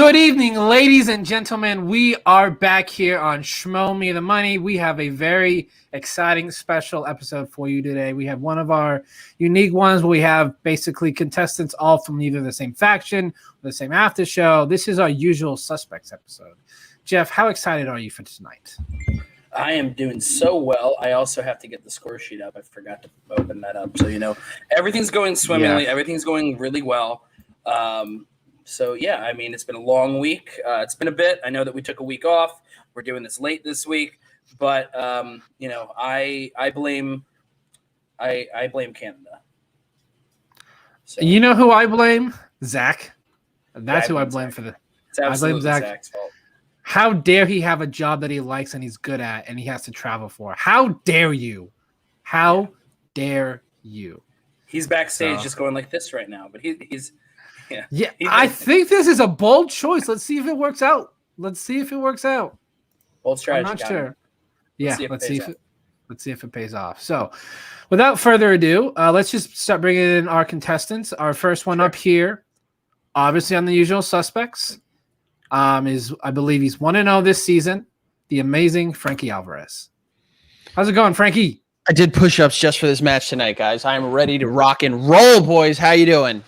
Good evening, ladies and gentlemen. We are back here on Schmoe Me the Money. We have a very exciting special episode for you today. We have one of our unique ones where we have basically contestants all from either the same faction or the same after show. This is our usual suspects episode. Jeff, how excited are you for tonight? I am doing so well. I also have to get the score sheet up. I forgot to open that up. So, everything's going swimmingly. Yeah. Everything's going really well. So, yeah, I mean, it's been a long week. It's been a bit. I know that we took a week off. We're doing this late this week. But, I blame Canada. So, you know who I blame? Zach. That's who I blame for the – I blame Zach. Zach's fault. How dare he have a job that he likes and he's good at and he has to travel for? How dare you? How dare you? He's backstage just going like this right now, but he's – Yeah, I think this is a bold choice. Let's see if it works out. Bold strategy. I'm not sure. Yeah, let's see if it pays off. So, without further ado, let's just start bringing in our contestants. Our first one up here, obviously on the usual suspects, is I believe he's 1-0 this season. The amazing Frankie Alvarez. How's it going, Frankie? I did push-ups just for this match tonight, guys. I'm ready to rock and roll, boys. How you doing?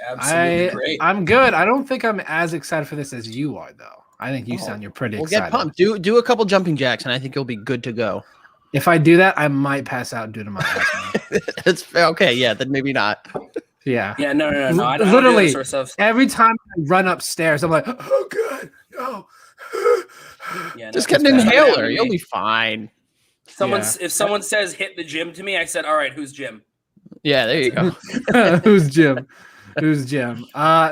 Absolutely great. I'm good. I don't think I'm as excited for this as you are, though. I think you sound you're pretty excited. Get pumped. Do a couple jumping jacks, and I think you'll be good to go. If I do that, I might pass out due to my asthma. It's okay. Yeah, then maybe not. Yeah. Yeah. No. I Literally, don't do every time I run upstairs, I'm like, oh, good. No. Yeah, just get an inhaler. You'll be fine. If someone says hit the gym to me, I said, all right, who's Jim? Yeah, there you go. Who's Jim? Who's Jim?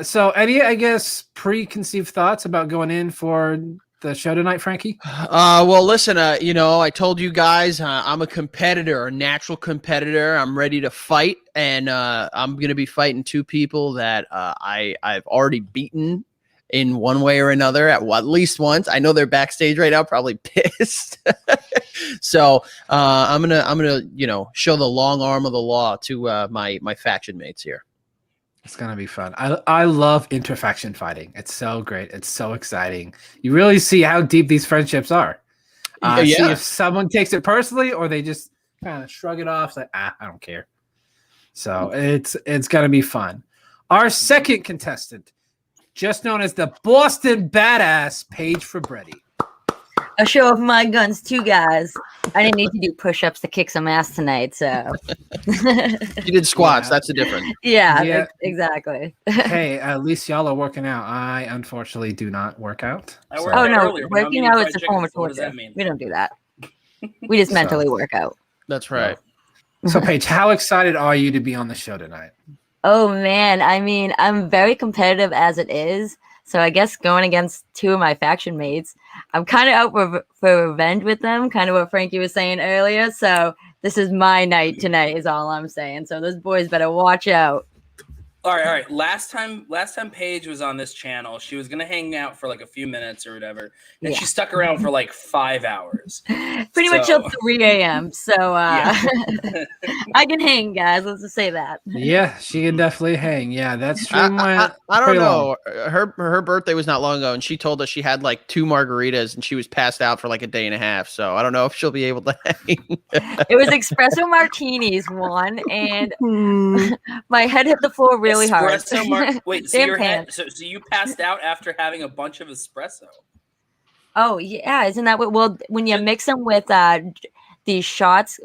So any, I guess, preconceived thoughts about going in for the show tonight, Frankie? Well, listen, I told you guys I'm a competitor, a natural competitor. I'm ready to fight, and I'm going to be fighting two people that I've already beaten in one way or another at least once. I know they're backstage right now, probably pissed. So I'm gonna show the long arm of the law to my faction mates here. It's going to be fun. I love interfaction fighting. It's so great. It's so exciting. You really see how deep these friendships are. See if someone takes it personally or they just kind of shrug it off. Like, I don't care. So it's going to be fun. Our second contestant, just known as the Boston Badass, Paige Fabretti. A show of my guns, too, guys. I didn't need to do push-ups to kick some ass tonight, so. You did squats. That's the difference. Yeah, exactly. Hey, at least y'all are working out. I, unfortunately, do not work out. Working out is a form of torture. We don't do that. We just mentally work out. That's right. So, Paige, how excited are you to be on the show tonight? Oh, man. I mean, I'm very competitive as it is. So I guess going against two of my faction mates, I'm kind of out for revenge with them, kind of what Frankie was saying earlier. So this is my night tonight is all I'm saying. So those boys better watch out. All right. Last time Paige was on this channel, she was gonna hang out for like a few minutes or whatever, and she stuck around for like 5 hours. Pretty much till 3 a.m. So I can hang, guys. Let's just say that. Yeah, she can definitely hang. Yeah, that's true. I don't know. Her birthday was not long ago, and she told us she had like 2 margaritas, and she was passed out for like a day and a half. So I don't know if she'll be able to hang. It was espresso martinis, one, and my head hit the floor really hard. Wait, so your head, so you passed out after having a bunch of espresso? Oh yeah, isn't that what? Well, when you mix them with these shots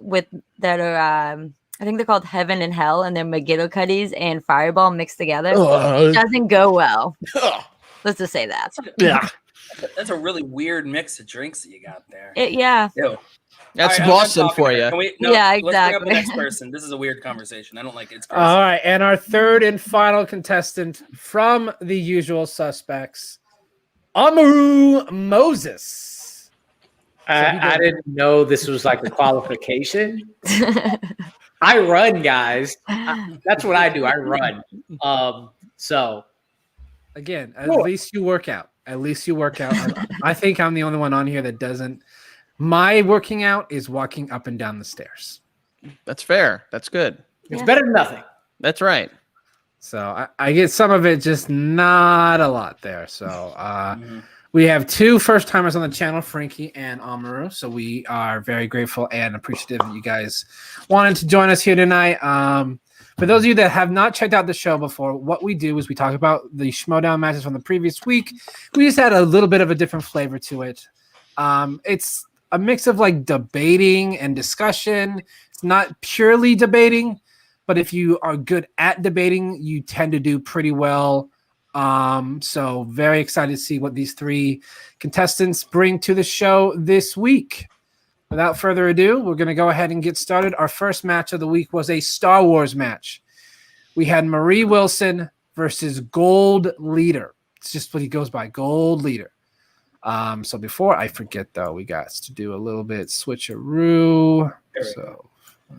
that are I think they're called Heaven and Hell, and they're McGillicuddies and Fireball mixed together, it doesn't go well. Let's just say that. That's a really weird mix of drinks that you got there. Ew. That's Boston for you. Exactly. Let's bring up the next person. This is a weird conversation. I don't like it. All right, and our third and final contestant from the usual suspects, Amaru Moses. I didn't know this was like a qualification. I run, guys. That's what I do. I run. So again, at least you work out. I think I'm the only one on here that doesn't. My working out is walking up and down the stairs. That's fair. That's good. It's better than nothing. That's right. So I get some of it, just not a lot there. So we have two first-timers on the channel, Frankie and Amaru. So we are very grateful and appreciative that you guys wanted to join us here tonight. For those of you that have not checked out the show before, what we do is we talk about the Schmoedown matches from the previous week. We just add a little bit of a different flavor to it. It's a mix of like debating and discussion. It's not purely debating, but if you are good at debating, you tend to do pretty well. So very excited to see what these three contestants bring to the show this week. Without further ado, we're going to go ahead and get started. Our first match of the week was a Star Wars match. We had Marie Wilson versus Gold Leader. It's just what he goes by, Gold Leader. So before I forget, though, we got to do a little bit switcheroo. So,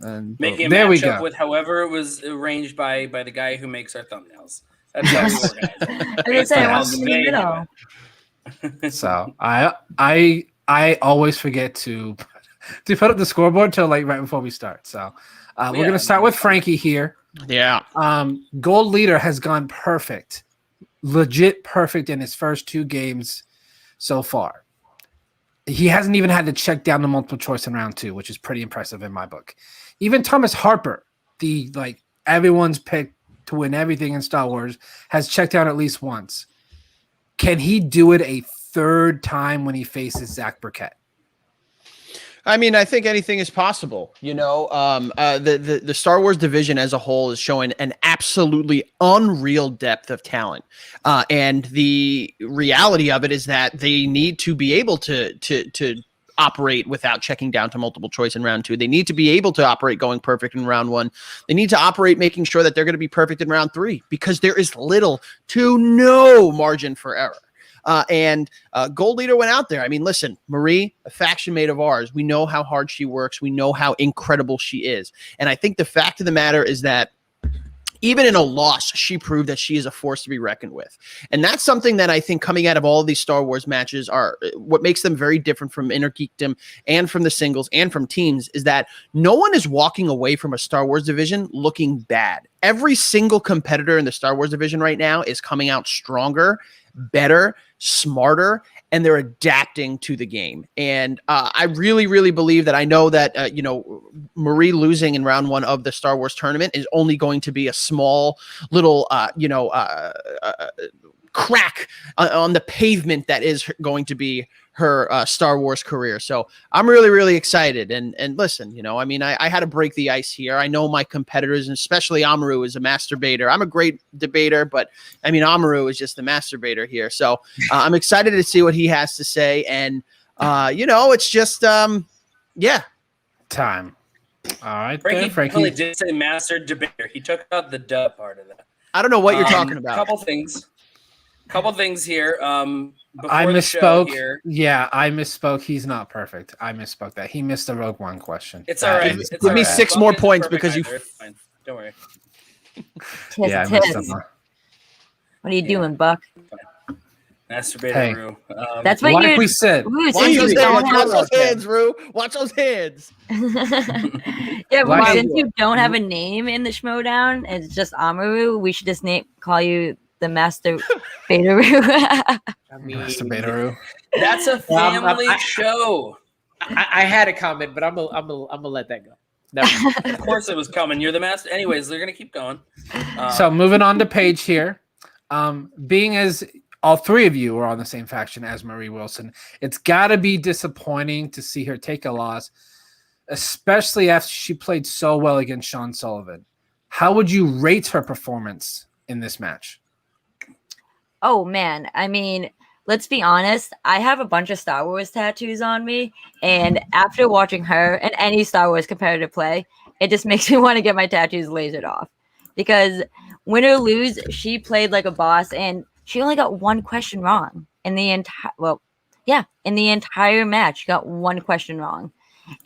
and making a there we matchup go. with however it was arranged by the guy who makes our thumbnails. That's how we organize it. I was gonna say, in the middle. So I always forget to put up the scoreboard till like right before we start. So we're gonna start with Frankie here. Yeah. Gold Leader has gone perfect, legit perfect in his first two games so far. He hasn't even had to check down the multiple choice in round two, which is pretty impressive in my book. Even Thomas Harper, the like everyone's pick to win everything in Star Wars, has checked down at least once. Can he do it a third time when he faces Zach Burkett? I mean, I think anything is possible. You know, the Star Wars division as a whole is showing an absolutely unreal depth of talent, and the reality of it is that they need to be able to operate without checking down to multiple choice in round two. They need to be able to operate going perfect in round one. They need to operate making sure that they're going to be perfect in round three, because there is little to no margin for error. And Gold Leader went out there. I mean, listen, Marie, a faction mate of ours. We know how hard she works. We know how incredible she is. And I think the fact of the matter is that even in a loss, she proved that she is a force to be reckoned with. And that's something that I think coming out of all of these Star Wars matches are what makes them very different from Inner Geekdom and from the singles and from teams, is that no one is walking away from a Star Wars division looking bad. Every single competitor in the Star Wars division right now is coming out stronger, better, smarter, and they're adapting to the game. And I really, really believe that I know that, Marie losing in round one of the Star Wars tournament is only going to be a small little, crack on the pavement that is going to be her Star Wars career. So I'm really, really excited. And listen, I mean, I had to break the ice here. I know my competitors, and especially Amaru, is a masturbator. I'm a great debater, but I mean, Amaru is just the masturbator here. So I'm excited to see what he has to say. And, it's just, yeah. Time. All right. Frankie only did say master debater. He took out the duh part of that. I don't know what you're talking about. Couple things here. I misspoke. Yeah, I misspoke. He's not perfect. I misspoke that. He missed the Rogue One question. It's all right. Give me 6 more points because you. Fine. Don't worry. Yeah, I missed them. What are you doing, Buck? Masturbator, hey. Rue. That's what like we said. Watch those hands, Rue. Watch those hands. Yeah, but since you don't have a name in the Schmoedown, it's just Amaru, we should just call you the Master Betaru. Master Betaru. That's a family show. I had a comment, but I'm gonna let that go. No. Of course it was coming. You're the master. Anyways, they're gonna keep going. So moving on to Paige here. Being as all three of you are on the same faction as Marie Wilson, it's got to be disappointing to see her take a loss, especially after she played so well against Sean Sullivan. How would you rate her performance in this match? Oh, man. I mean, let's be honest. I have a bunch of Star Wars tattoos on me, and after watching her and any Star Wars competitive play, it just makes me want to get my tattoos lasered off. Because win or lose, she played like a boss, and she only got one question wrong in the entire match. She got one question wrong.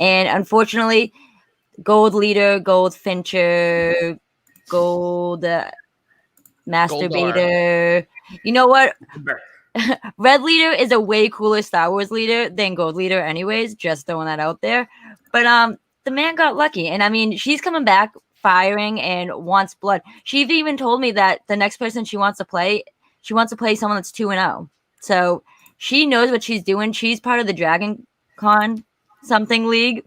And unfortunately, Gold Leader, Gold Fincher, Gold Masturbator. You know what? Red Leader is a way cooler Star Wars leader than Gold Leader anyways, just throwing that out there. But the man got lucky. And I mean, she's coming back firing and wants blood. She even told me that the next person she wants to play someone that's 2-0. So she knows what she's doing. She's part of the Dragon Con something league,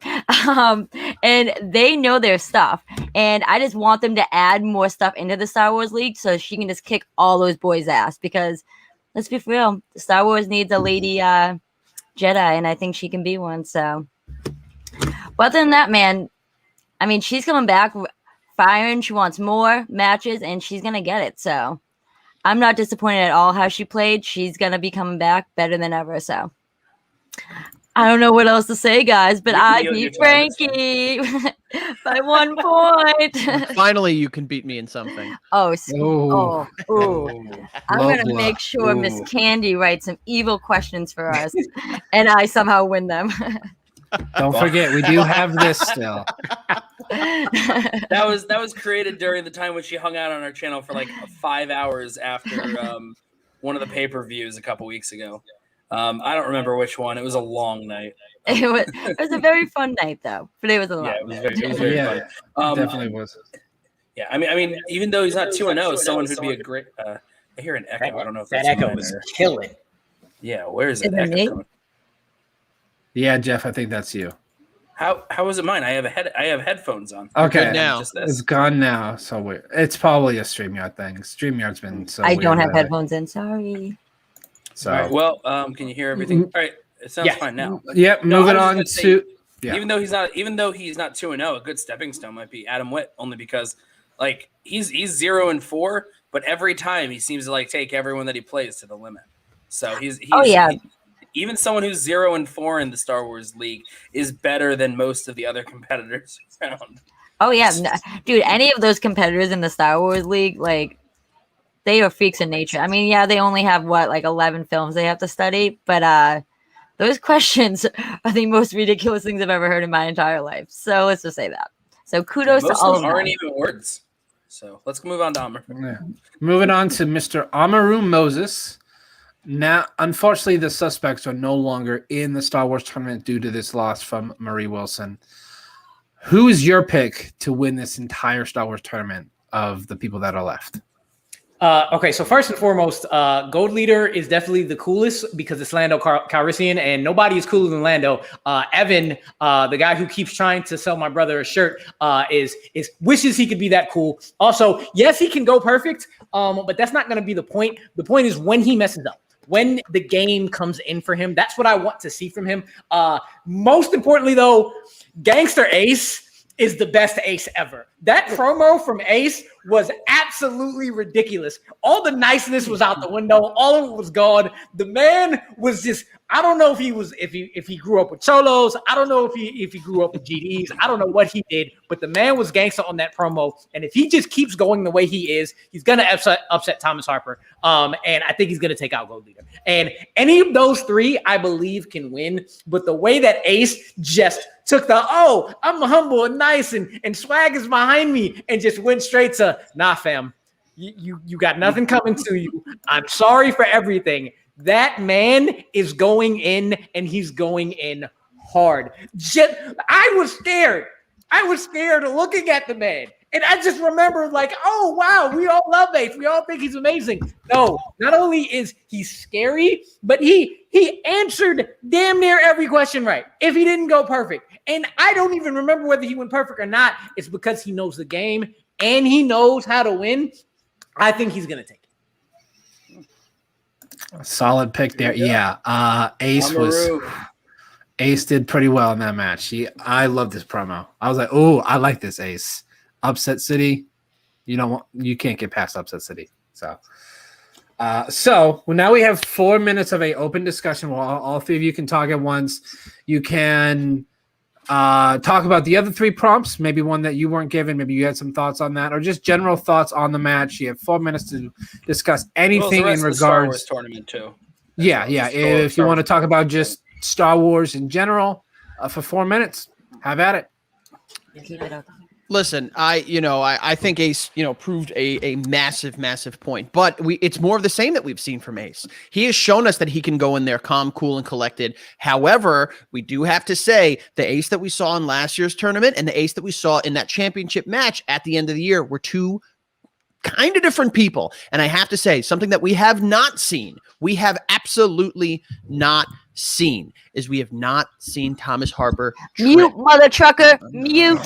and they know their stuff. And I just want them to add more stuff into the Star Wars League so she can just kick all those boys' ass. Because let's be real, Star Wars needs a lady Jedi, and I think she can be one. So, but other than that, man, I mean, she's coming back firing. She wants more matches, and she's gonna get it. So, I'm not disappointed at all how she played. She's gonna be coming back better than ever. So, I don't know what else to say, guys, but I beat Frankie by 1 point. Finally, you can beat me in something. I'm going to make sure Miss Candy writes some evil questions for us, and I somehow win them. Don't forget, we do have this still. That was created during the time when she hung out on our channel for like 5 hours after one of the pay-per-views a couple weeks ago. I don't remember which one. It was a long night. It was a very fun night, though. But it was a long night. It was very fun. Definitely was. Yeah, I mean, even though he's not 2-0, someone who'd be a great. I hear an echo. I don't know if that that's echo is killing. Yeah, where is that Is it echo me? coming? Yeah, Jeff, I think that's you. How is it mine? I have headphones on. Okay, Good now. it's gone now. So weird. It's probably a StreamYard thing. StreamYard's been so. I don't weird have lately. headphones in. Sorry. So All right, well, can you hear everything? All right, it sounds fine now. Yep. No, Moving I on was to. gonna Yeah. Even though he's not 2-0, a good stepping stone might be Adam Witt, only because like he's 0-4, but every time he seems to like take everyone that he plays to the limit. So he's even someone who's 0-4 in the Star Wars League is better than most of the other competitors around. Oh, yeah. Dude, any of those competitors in the Star Wars League, like, they are freaks in nature. I mean, yeah, they only have, 11 films they have to study, but those questions are the most ridiculous things I've ever heard in my entire life. So let's just say that. So kudos to all of them. Aren't even words. So let's move on to Amar. Yeah. Moving on to Mr. Amaru Moses. Now, unfortunately, the suspects are no longer in the Star Wars tournament due to this loss from Marie Wilson. Who is your pick to win this entire Star Wars tournament of the people that are left? Okay, so first and foremost, Gold Leader is definitely the coolest because it's Lando Calrissian, and nobody is cooler than Lando. Evan, the guy who keeps trying to sell my brother a shirt, is wishes he could be that cool. Also, yes, he can go perfect, but that's not going to be the point. The point is when he messes up. When the game comes in for him, that's what I want to see from him. Most importantly, though, Gangster Ace is the best Ace ever. That promo from Ace was absolutely ridiculous. All the niceness was out the window. All of it was gone. The man was just, I don't know if he grew up with Cholos. I don't know if he grew up with GDs. I don't know what he did, but the man was gangster on that promo. And if he just keeps going the way he is, he's going to upset Thomas Harper. And I think he's going to take out Gold Leader. And any of those three, I believe, can win. But the way that Ace just took I'm humble and nice and swag is behind me and just went straight to, nah, fam, you got nothing coming to you. I'm sorry for everything. That man is going in, and he's going in hard. I was scared. I was scared looking at the man. And I just remember oh, wow, we all love Ace. We all think he's amazing. No, not only is he scary, but he answered damn near every question right if he didn't go perfect. And I don't even remember whether he went perfect or not. It's because he knows the game and he knows how to win. I think he's going to take it. Solid pick there. Yeah. Ace did pretty well in that match. I love this promo. I was like, oh, I like this Ace. Upset City. You can't get past Upset City. So now we have 4 minutes of a open discussion where all three of you can talk at once. You can talk about the other three prompts, maybe one that you weren't given, maybe you had some thoughts on that, or just general thoughts on the match. You have 4 minutes to discuss anything in regards Star Wars tournament too. Yeah. If you want to talk about just Star Wars in general for 4 minutes, have at it. Keep it up. Listen, I think Ace, proved a massive point, but it's more of the same that we've seen from Ace. He has shown us that he can go in there calm, cool, and collected. However, we do have to say the Ace that we saw in last year's tournament and the Ace that we saw in that championship match at the end of the year were two kind of different people. And I have to say something that we have not seen. We have absolutely not seen is we have not seen Thomas Harper mute, mother trucker, mute.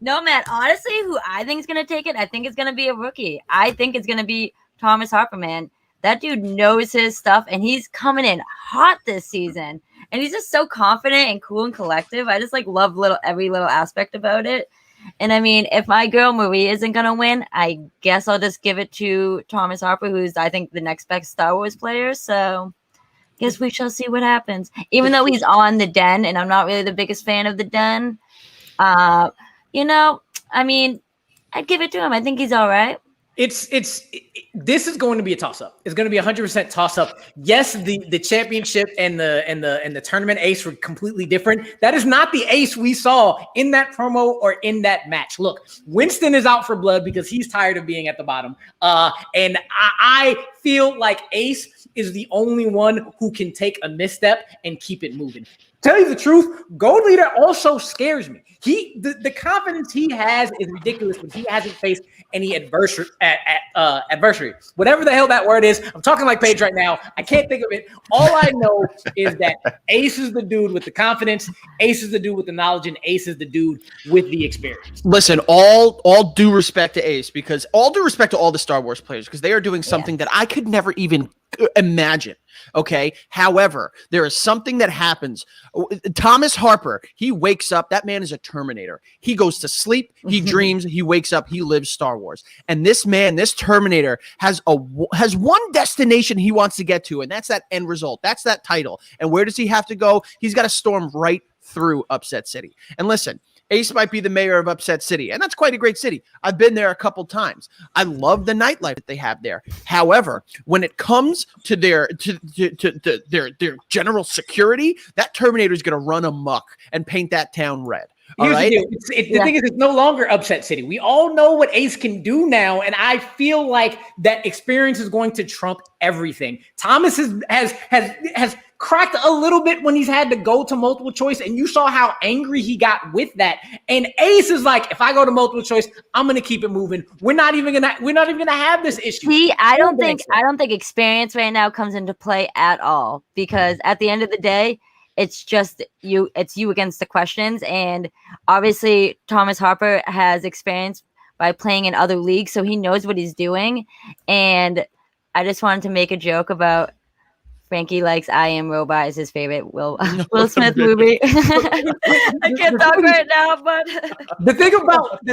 No, man, honestly, who I think is going to take it, I think it's going to be a rookie. I think it's going to be Thomas Harper, man. That dude knows his stuff, and he's coming in hot this season. And he's just so confident and cool and collective. I just love every little aspect about it. And I mean, if my girl Marie isn't going to win, I guess I'll just give it to Thomas Harper, who's, I think, the next best Star Wars player. So guess we shall see what happens. Even though he's on the Den, and I'm not really the biggest fan of the Den, I mean, I'd give it to him. I think he's all right. This is going to be a toss-up. It's going to be 100% toss-up. Yes, the championship and the tournament Ace were completely different. That is not the Ace we saw in that promo or in that match. Look, Winston is out for blood because he's tired of being at the bottom. And I feel like Ace is the only one who can take a misstep and keep it moving. Tell you the truth, Gold Leader also scares me. The confidence he has is ridiculous when he hasn't faced any adversary. Whatever the hell that word is. I'm talking like Paige right now. I can't think of it. All I know is that Ace is the dude with the confidence, Ace is the dude with the knowledge, and Ace is the dude with the experience. Listen, all due respect to Ace, because all due respect to all the Star Wars players, because they are doing something that I could never even imagine. Okay. However, there is something that happens. Thomas Harper, he wakes up. That man is a Terminator. He goes to sleep. He dreams. He wakes up. He lives Star Wars. And this man, this Terminator, has one destination he wants to get to, and that's that end result. That's that title. And where does he have to go? He's got to storm right through Upset City. And listen, Ace might be the mayor of Upset City, and that's quite a great city. I've been there a couple times. I love the nightlife that they have there. However, when it comes to their general security, that Terminator is going to run amok and paint that town red. All right. The thing is, it's no longer Upset City. We all know what Ace can do now, and I feel like that experience is going to trump everything. Thomas has cracked a little bit when he's had to go to multiple choice, and you saw how angry he got with that. And Ace is like, if I go to multiple choice, I'm gonna keep it moving. We're not even gonna have this issue. See, I don't think experience right now comes into play at all, because at the end of the day, it's just you against the questions. And obviously Thomas Harper has experience by playing in other leagues, so he knows what he's doing. And I just wanted to make a joke about Frankie likes I Am Robot is his favorite Will Smith movie. I can't talk right now, but the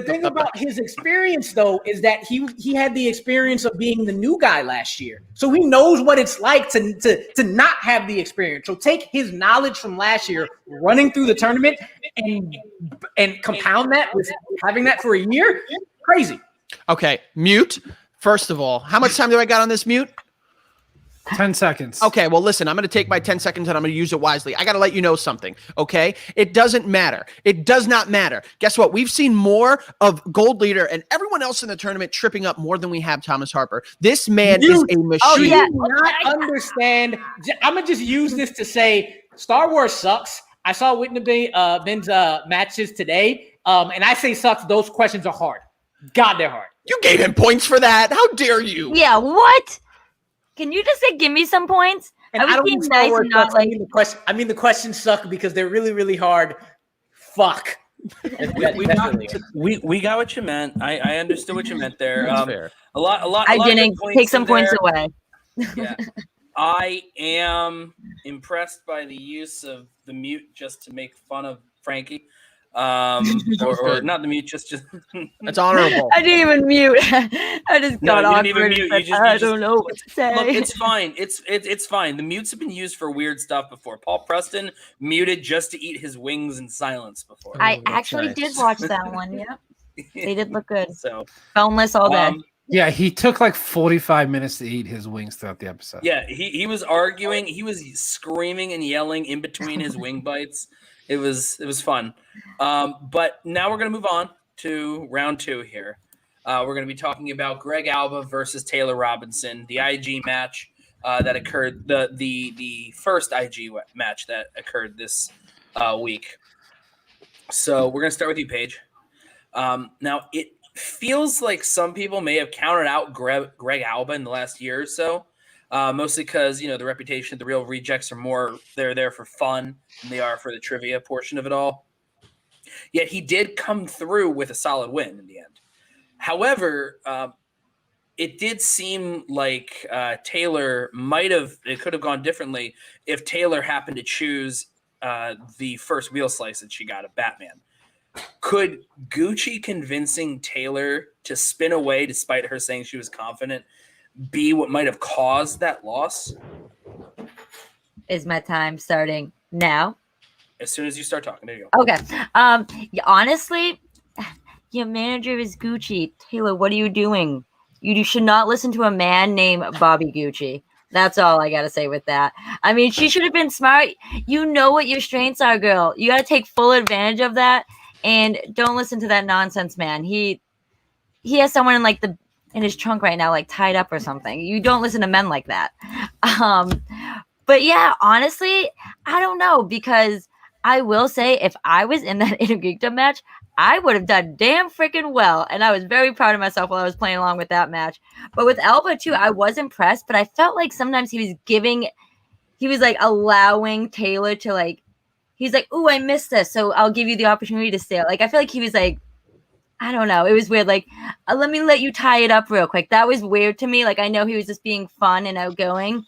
thing about his experience though is that he had the experience of being the new guy last year, so he knows what it's like to not have the experience. So take his knowledge from last year, running through the tournament, and compound that with having that for a year. Crazy. Okay, mute. First of all, how much time do I got on this mute? 10 seconds. Okay, well, listen, I'm going to take my 10 seconds and I'm going to use it wisely. I got to let you know something, okay? It doesn't matter. It does not matter. Guess what? We've seen more of Gold Leader and everyone else in the tournament tripping up more than we have Thomas Harper. This man is a machine. Oh, yeah. Do not understand. I'm going to just use this to say Star Wars sucks. I saw Whitney Ben's matches today, and I say sucks. Those questions are hard. God, they're hard. You gave him points for that. How dare you? Yeah, what? Can you just give me some points? And I don't mean nice and not like. I mean the questions suck because they're really, really hard. Fuck. We got what you meant. I understood what you meant there. Fair. A lot. I didn't take some points away. Yeah. I am impressed by the use of the mute just to make fun of Frankie. Or not the mute, just that's honorable. I didn't even mute. I just got awkward. I don't know what to say. Look, it's fine. It's fine. The mutes have been used for weird stuff before. Paul Preston muted just to eat his wings in silence before. I actually did watch that one. Yeah, they did look good. So boneless all day. Yeah, he took like 45 minutes to eat his wings throughout the episode. Yeah, he was arguing. He was screaming and yelling in between his wing bites. It was fun. But now we're gonna move on to round 2 here. We're gonna be talking about Greg Alba versus Taylor Robinson, the IG match that occurred, the first IG match that occurred this week. So we're gonna start with you, Paige. Now it feels like some people may have counted out Greg Alba in the last year or so. Mostly because, the reputation, the Real Rejects are more, they're there for fun than they are for the trivia portion of it all. Yet he did come through with a solid win in the end. However, it did seem like Taylor it could have gone differently if Taylor happened to choose the first wheel slice that she got of Batman. Could Gucci convincing Taylor to spin away despite her saying she was confident be what might have caused that loss? Is my time starting now? As soon as you start talking, there you go. Okay. Honestly, your manager is Gucci. Taylor, what are you doing? You should not listen to a man named Bobby Gucci. That's all I gotta say with that. I mean, she should have been smart. You know what your strengths are, girl. You gotta take full advantage of that, and don't listen to that nonsense man. He has someone in his trunk right now, like tied up or something. You don't listen to men like that. But yeah, honestly, I don't know, because I will say if I was in that Intergeekdom match, I would have done damn freaking well. And I was very proud of myself while I was playing along with that match. But with Alba too, I was impressed, but I felt like sometimes he was like allowing Taylor to he's like, ooh, I missed this, so I'll give you the opportunity to steal. Like, I feel like he was like, I don't know. It was weird. Like, let you tie it up real quick. That was weird to me. Like, I know he was just being fun and outgoing,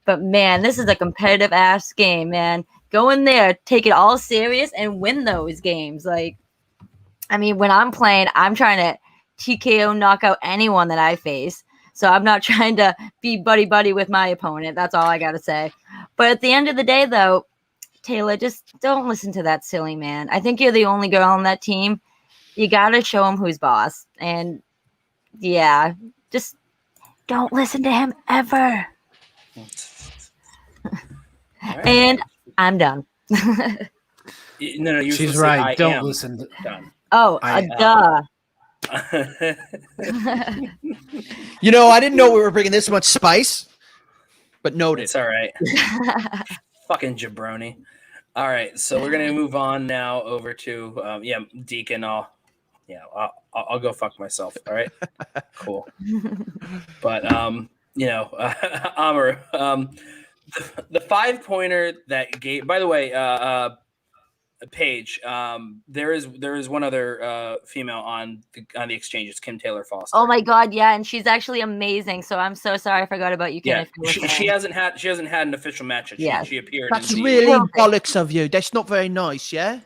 but man, this is a competitive ass game, man. Go in there, take it all serious, and win those games. Like, I mean, when I'm playing, I'm trying to TKO knock out anyone that I face. So I'm not trying to be buddy with my opponent. That's all I got to say. But at the end of the day, though, Taylor, just don't listen to that silly man. I think you're the only girl on that team. You got to show him who's boss. And yeah, just don't listen to him ever. Right. And I'm done. No, she's right. Don't listen. Done. Oh, duh. I didn't know we were bringing this much spice, but noted. It's all right. Fucking jabroni. All right, so we're gonna move on now over to Deacon. I'll go fuck myself. All right, cool. But Amr, the 5-pointer that gave. By the way, Paige, there is one other female on the exchange. It's Kim Taylor Foster. Oh my god, yeah, and she's actually amazing. So I'm so sorry I forgot about you. Yeah, she hasn't had an official match yet. Yeah. She appeared. That's really bollocks of you. That's not very nice. Yeah.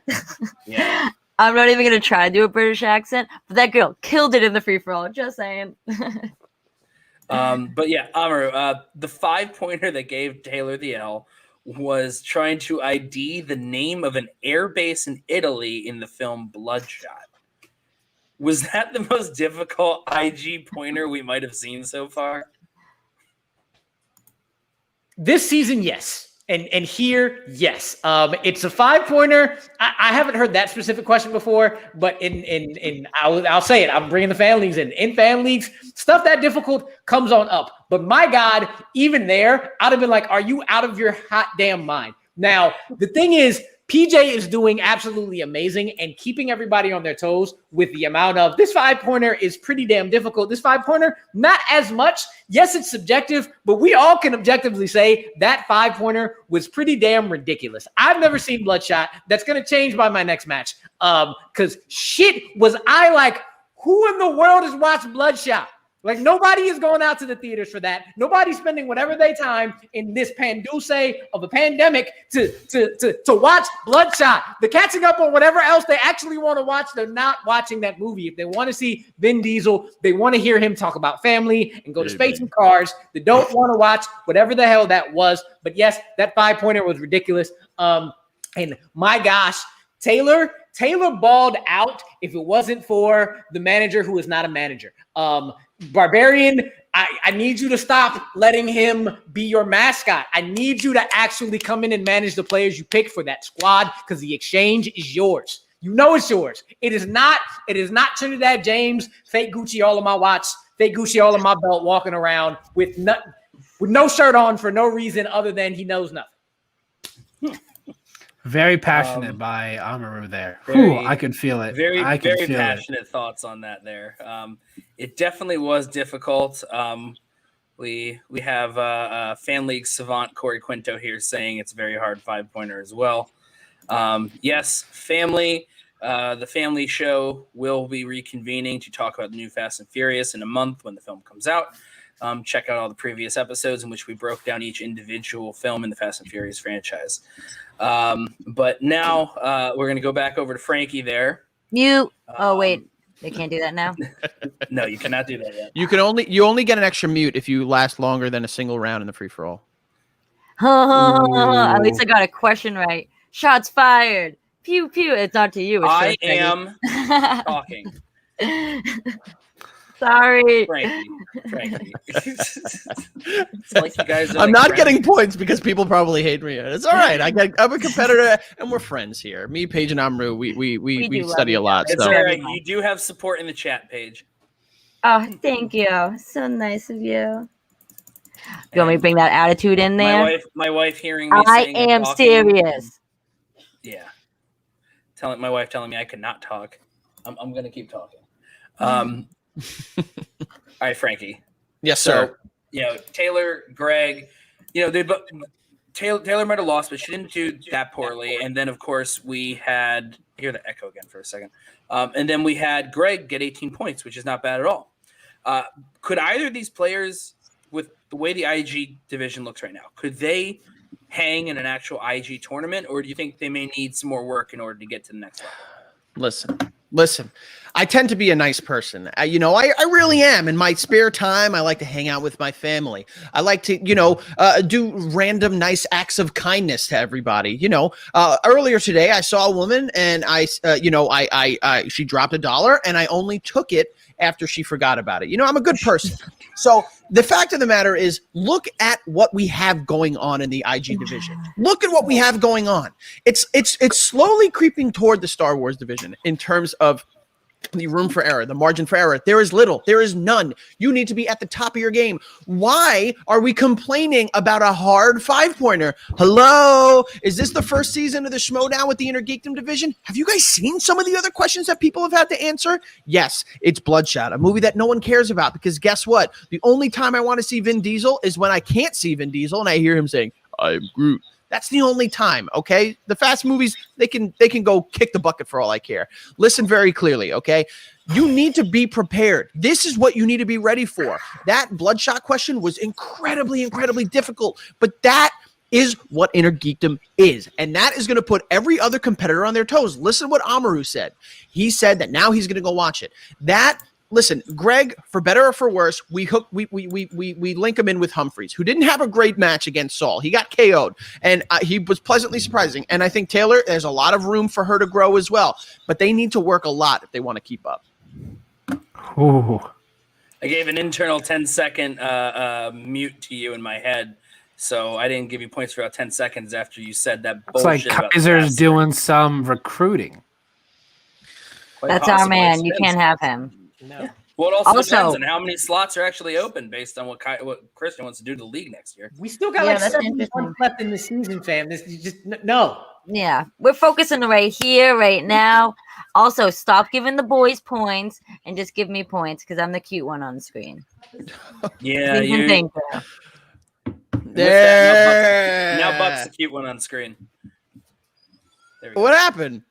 Yeah. I'm not even gonna try to do a British accent, but that girl killed it in the free for all. Just saying. But yeah, Amr, the 5-pointer that gave Taylor the L was trying to ID the name of an airbase in Italy in the film Bloodshot. Was that the most difficult IG pointer we might have seen so far? This season, yes. And here, yes. It's a 5-pointer. I haven't heard that specific question before, but I'll say it. I'm bringing the fan leagues in. In fan leagues, stuff that difficult comes on up. But my God, even there, I'd have been like, are you out of your hot damn mind? Now, the thing is, PJ is doing absolutely amazing and keeping everybody on their toes with the amount of this 5-pointer is pretty damn difficult. This 5-pointer, not as much. Yes, it's subjective, but we all can objectively say that 5-pointer was pretty damn ridiculous. I've never seen Bloodshot. That's going to change by my next match. Because shit was I like, who in the world has watched Bloodshot? Like, nobody is going out to the theaters for that. Nobody's spending whatever they time in this panduce of a pandemic to watch Bloodshot. They're catching up on whatever else they actually want to watch. They're not watching that movie. If they want to see Vin Diesel, they want to hear him talk about family and go to space and cars. They don't want to watch whatever the hell that was. But yes, that 5-pointer was ridiculous. And my gosh, Taylor balled out if it wasn't for the manager who is not a manager. Barbarian I need you to stop letting him be your mascot. I need you to actually come in and manage the players you pick for that squad because the exchange is yours. You know it's yours. It is not Trinidad James, fake Gucci all of my watch, fake Gucci all of my belt, walking around with no shirt on for no reason other than he knows nothing. Very passionate by Amaru there. I could feel it. Very passionate thoughts on that there. It definitely was difficult. We have Fan League savant Corey Quinto here saying it's a very hard 5-pointer as well. Yes, family. The family show will be reconvening to talk about the new Fast and Furious in a month when the film comes out. Check out all the previous episodes in which we broke down each individual film in the Fast and Furious franchise. But now we're going to go back over to Frankie there. Oh, wait. They can't do that now? No, you cannot do that yet. You only get an extra mute if you last longer than a single round in the free-for-all. At least I got a question right. Shots fired. Pew, pew. It's not to you. I am talking. Sorry. Frankie. It's like you guys I'm not getting points because people probably hate me. It's all right. I'm a competitor and we're friends here. Me, Paige, and Amru, we study a lot. It's so. all right. You do have support in the chat page. Oh, thank you. So nice of you. You want me to bring that attitude in there? My wife hearing me I am serious. Yeah. My wife telling me I could not talk. I'm going to keep talking. All right, Frankie. Yes, sir. So, Taylor, Greg, Taylor might have lost, but she didn't do that poorly. And then, of course, we had hear the echo again for a second. And then we had Greg get 18 points, which is not bad at all. Could either of these players, with the way the IG division looks right now, could they hang in an actual IG tournament, or do you think they may need some more work in order to get to the next level? Listen. I tend to be a nice person. I really am. In my spare time, I like to hang out with my family. I like to, do random nice acts of kindness to everybody. Earlier today, I saw a woman and she dropped $1 and I only took it after she forgot about it. I'm a good person. So the fact of the matter is, look at what we have going on in the IG division. Look at what we have going on. It's slowly creeping toward the Star Wars division in terms of the room for error, the margin for error. There is little. There is none. You need to be at the top of your game. Why are we complaining about a hard 5-pointer? Hello? Is this the first season of the Schmoedown with the Inner Geekdom division? Have you guys seen some of the other questions that people have had to answer? Yes, it's Bloodshot, a movie that no one cares about because guess what? The only time I want to see Vin Diesel is when I can't see Vin Diesel and I hear him saying, "I'm Groot." That's the only time, okay? The fast movies, they can go kick the bucket for all I care. Listen very clearly, okay? You need to be prepared. This is what you need to be ready for. That Bloodshot question was incredibly, incredibly difficult, but that is what Inner Geekdom is, and that is going to put every other competitor on their toes. Listen to what Amaru said. He said that now he's going to go watch it. Listen, Greg, for better or for worse, we link him in with Humphreys, who didn't have a great match against Saul. He got KO'd, and he was pleasantly surprising. And I think Taylor, there's a lot of room for her to grow as well. But they need to work a lot if they want to keep up. Ooh. I gave an internal 10-second mute to you in my head, so I didn't give you points for about 10 seconds after you said that bullshit. It's like Kaiser's doing some recruiting. That's our man. You can't have him. No. Yeah. Well, it also depends on how many slots are actually open based on what Christian wants to do to the league next year. We still got 7 months left in the season, fam. This is just no. Yeah, we're focusing right here, right now. Also, stop giving the boys points and just give me points because I'm the cute one on the screen. Yeah, you. There. Now Buck's the cute one on screen. What happened?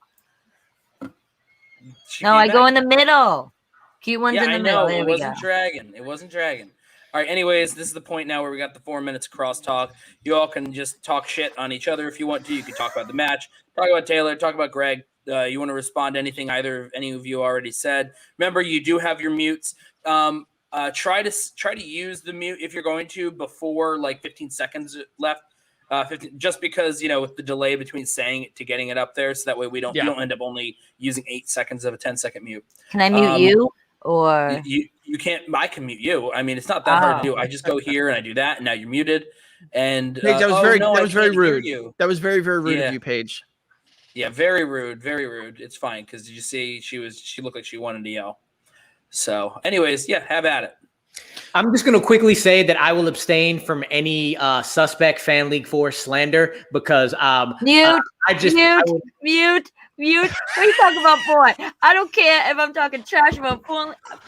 No, I go in the middle. Cute one's in the middle. There it wasn't dragon. It wasn't dragon. All right. Anyways, this is the point now where we got the 4 minutes crosstalk. You all can just talk shit on each other if you want to. You can talk about the match, talk about Taylor, talk about Greg. You want to respond to anything any of you already said. Remember, you do have your mutes. Try to use the mute if you're going to before like 15 seconds left. 15, just because with the delay between saying it to getting it up there, so that way we don't end up only using 8 seconds of a 10-second mute. Can I mute you? Or you You can't. I can mute you. I mean, it's not that hard to do. I just go here and I do that, and now you're muted. And Paige, that was very rude. You. That was very rude of you, Paige. Yeah, very rude. Very rude. It's fine because you see, she looked like she wanted to yell. So, anyways, yeah, have at it. I'm just going to quickly say that I will abstain from any suspect Fan League 4 slander because mute. What are you talking about, boy? I don't care if I'm talking trash about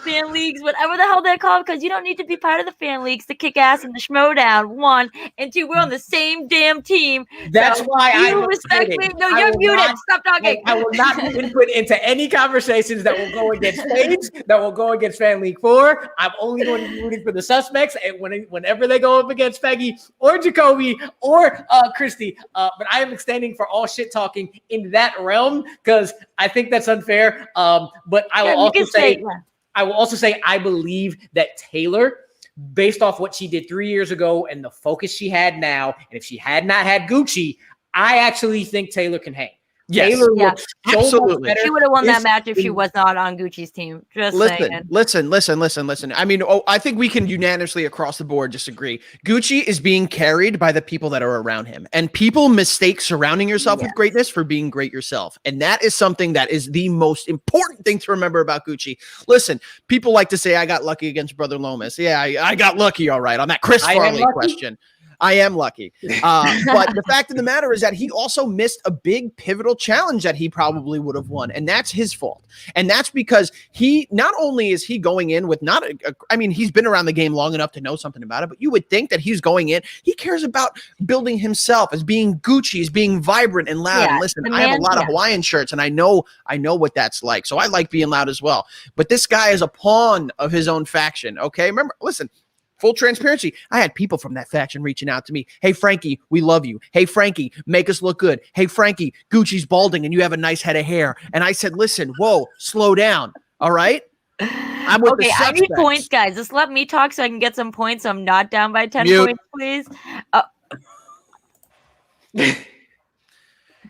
fan leagues, whatever the hell they're called, because you don't need to be part of the fan leagues to kick ass in the Schmoedown. 1 and 2, we're on the same damn team. That's why you respect me. No, you're muted. Stop talking. I will not be input into any conversations that will go against Paige, that will go against Fan League 4. I'm only going to be rooting for the suspects, and whenever they go up against Peggy or Jacoby or Christy, but I am extending for all shit talking in that realm. Because I think that's unfair. But I will also say I believe that Taylor, based off what she did 3 years ago and the focus she had now, and if she had not had Gucci, I actually think Taylor can hang. Yes. Taylor looks so much better. She would have won that match if she was not on Gucci's team. Listen. I mean, I think we can unanimously across the board just agree. Gucci is being carried by the people that are around him, and people mistake surrounding yourself with greatness for being great yourself. And that is something that is the most important thing to remember about Gucci. Listen, people like to say, I got lucky against Brother Lomas. Yeah, I got lucky. All right. On that Chris Farley question. I am lucky. But the fact of the matter is that he also missed a big pivotal challenge that he probably would have won. And that's his fault. And that's because he not only is he going in with I mean, he's been around the game long enough to know something about it, but you would think that he's going in. He cares about building himself as being Gucci, as being vibrant and loud. And listen, I have a lot of Hawaiian shirts and I know what that's like. So I like being loud as well. But this guy is a pawn of his own faction. Okay. Remember, listen. Full transparency. I had people from that faction reaching out to me. Hey, Frankie, we love you. Hey, Frankie, make us look good. Hey, Frankie, Gucci's balding and you have a nice head of hair. And I said, listen, whoa, slow down. All right. I'm with the I need points, guys. Just let me talk so I can get some points. So I'm not down by 10 points, please.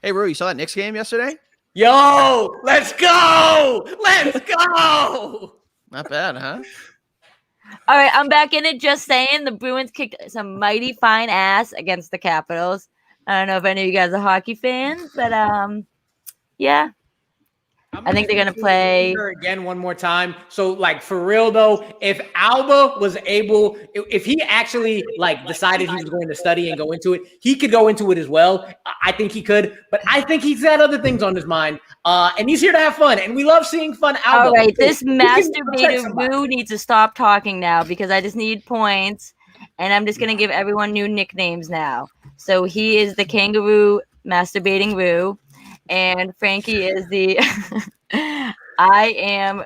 Hey, Rue, you saw that Knicks game yesterday? Yo, let's go. Let's go. Not bad, huh? All right, I'm back in it. Just saying, the Bruins kicked some mighty fine ass against the Capitals. I don't know if any of you guys are hockey fans, but yeah. I think they're gonna play again one more time. So, like, for real though, if ALBA was able, if he actually decided he was going to study and go into it, he could go into it as well. I think he could, but I think he's got other things on his mind. And he's here to have fun, and we love seeing fun. ALBA. All right, this masturbator Roo needs to stop talking now because I just need points, and I'm just gonna give everyone new nicknames now. So he is the kangaroo masturbating Roo. And Frankie is the I am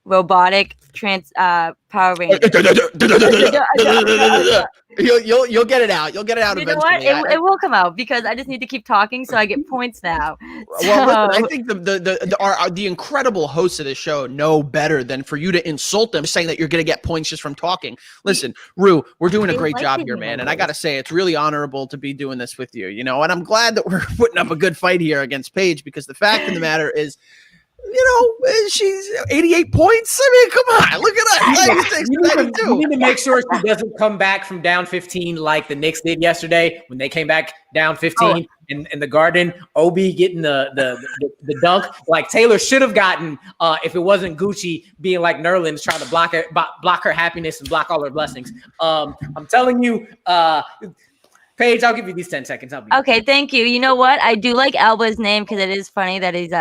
robotic Power Ranger. You'll get it out. You'll get it out eventually. You know what? It will come out because I just need to keep talking so I get points now. Well, listen, I think the incredible hosts of this show know better than for you to insult them saying that you're going to get points just from talking. Listen, Rue, we're doing a great job here, man. And I got to say, it's really honorable to be doing this with you, and I'm glad that we're putting up a good fight here against Paige because the fact of the matter is, she's 88 points. I mean, come on, look at us. You need to make sure she doesn't come back from down 15 like the Knicks did yesterday when they came back down 15 in the Garden. Obi getting the dunk like Taylor should have gotten if it wasn't Gucci being like Nerlens trying to block her happiness and block all her blessings. I'm telling you, Paige, I'll give you these 10 seconds. Okay, thank you. You know what? I do like Alba's name because it is funny that he's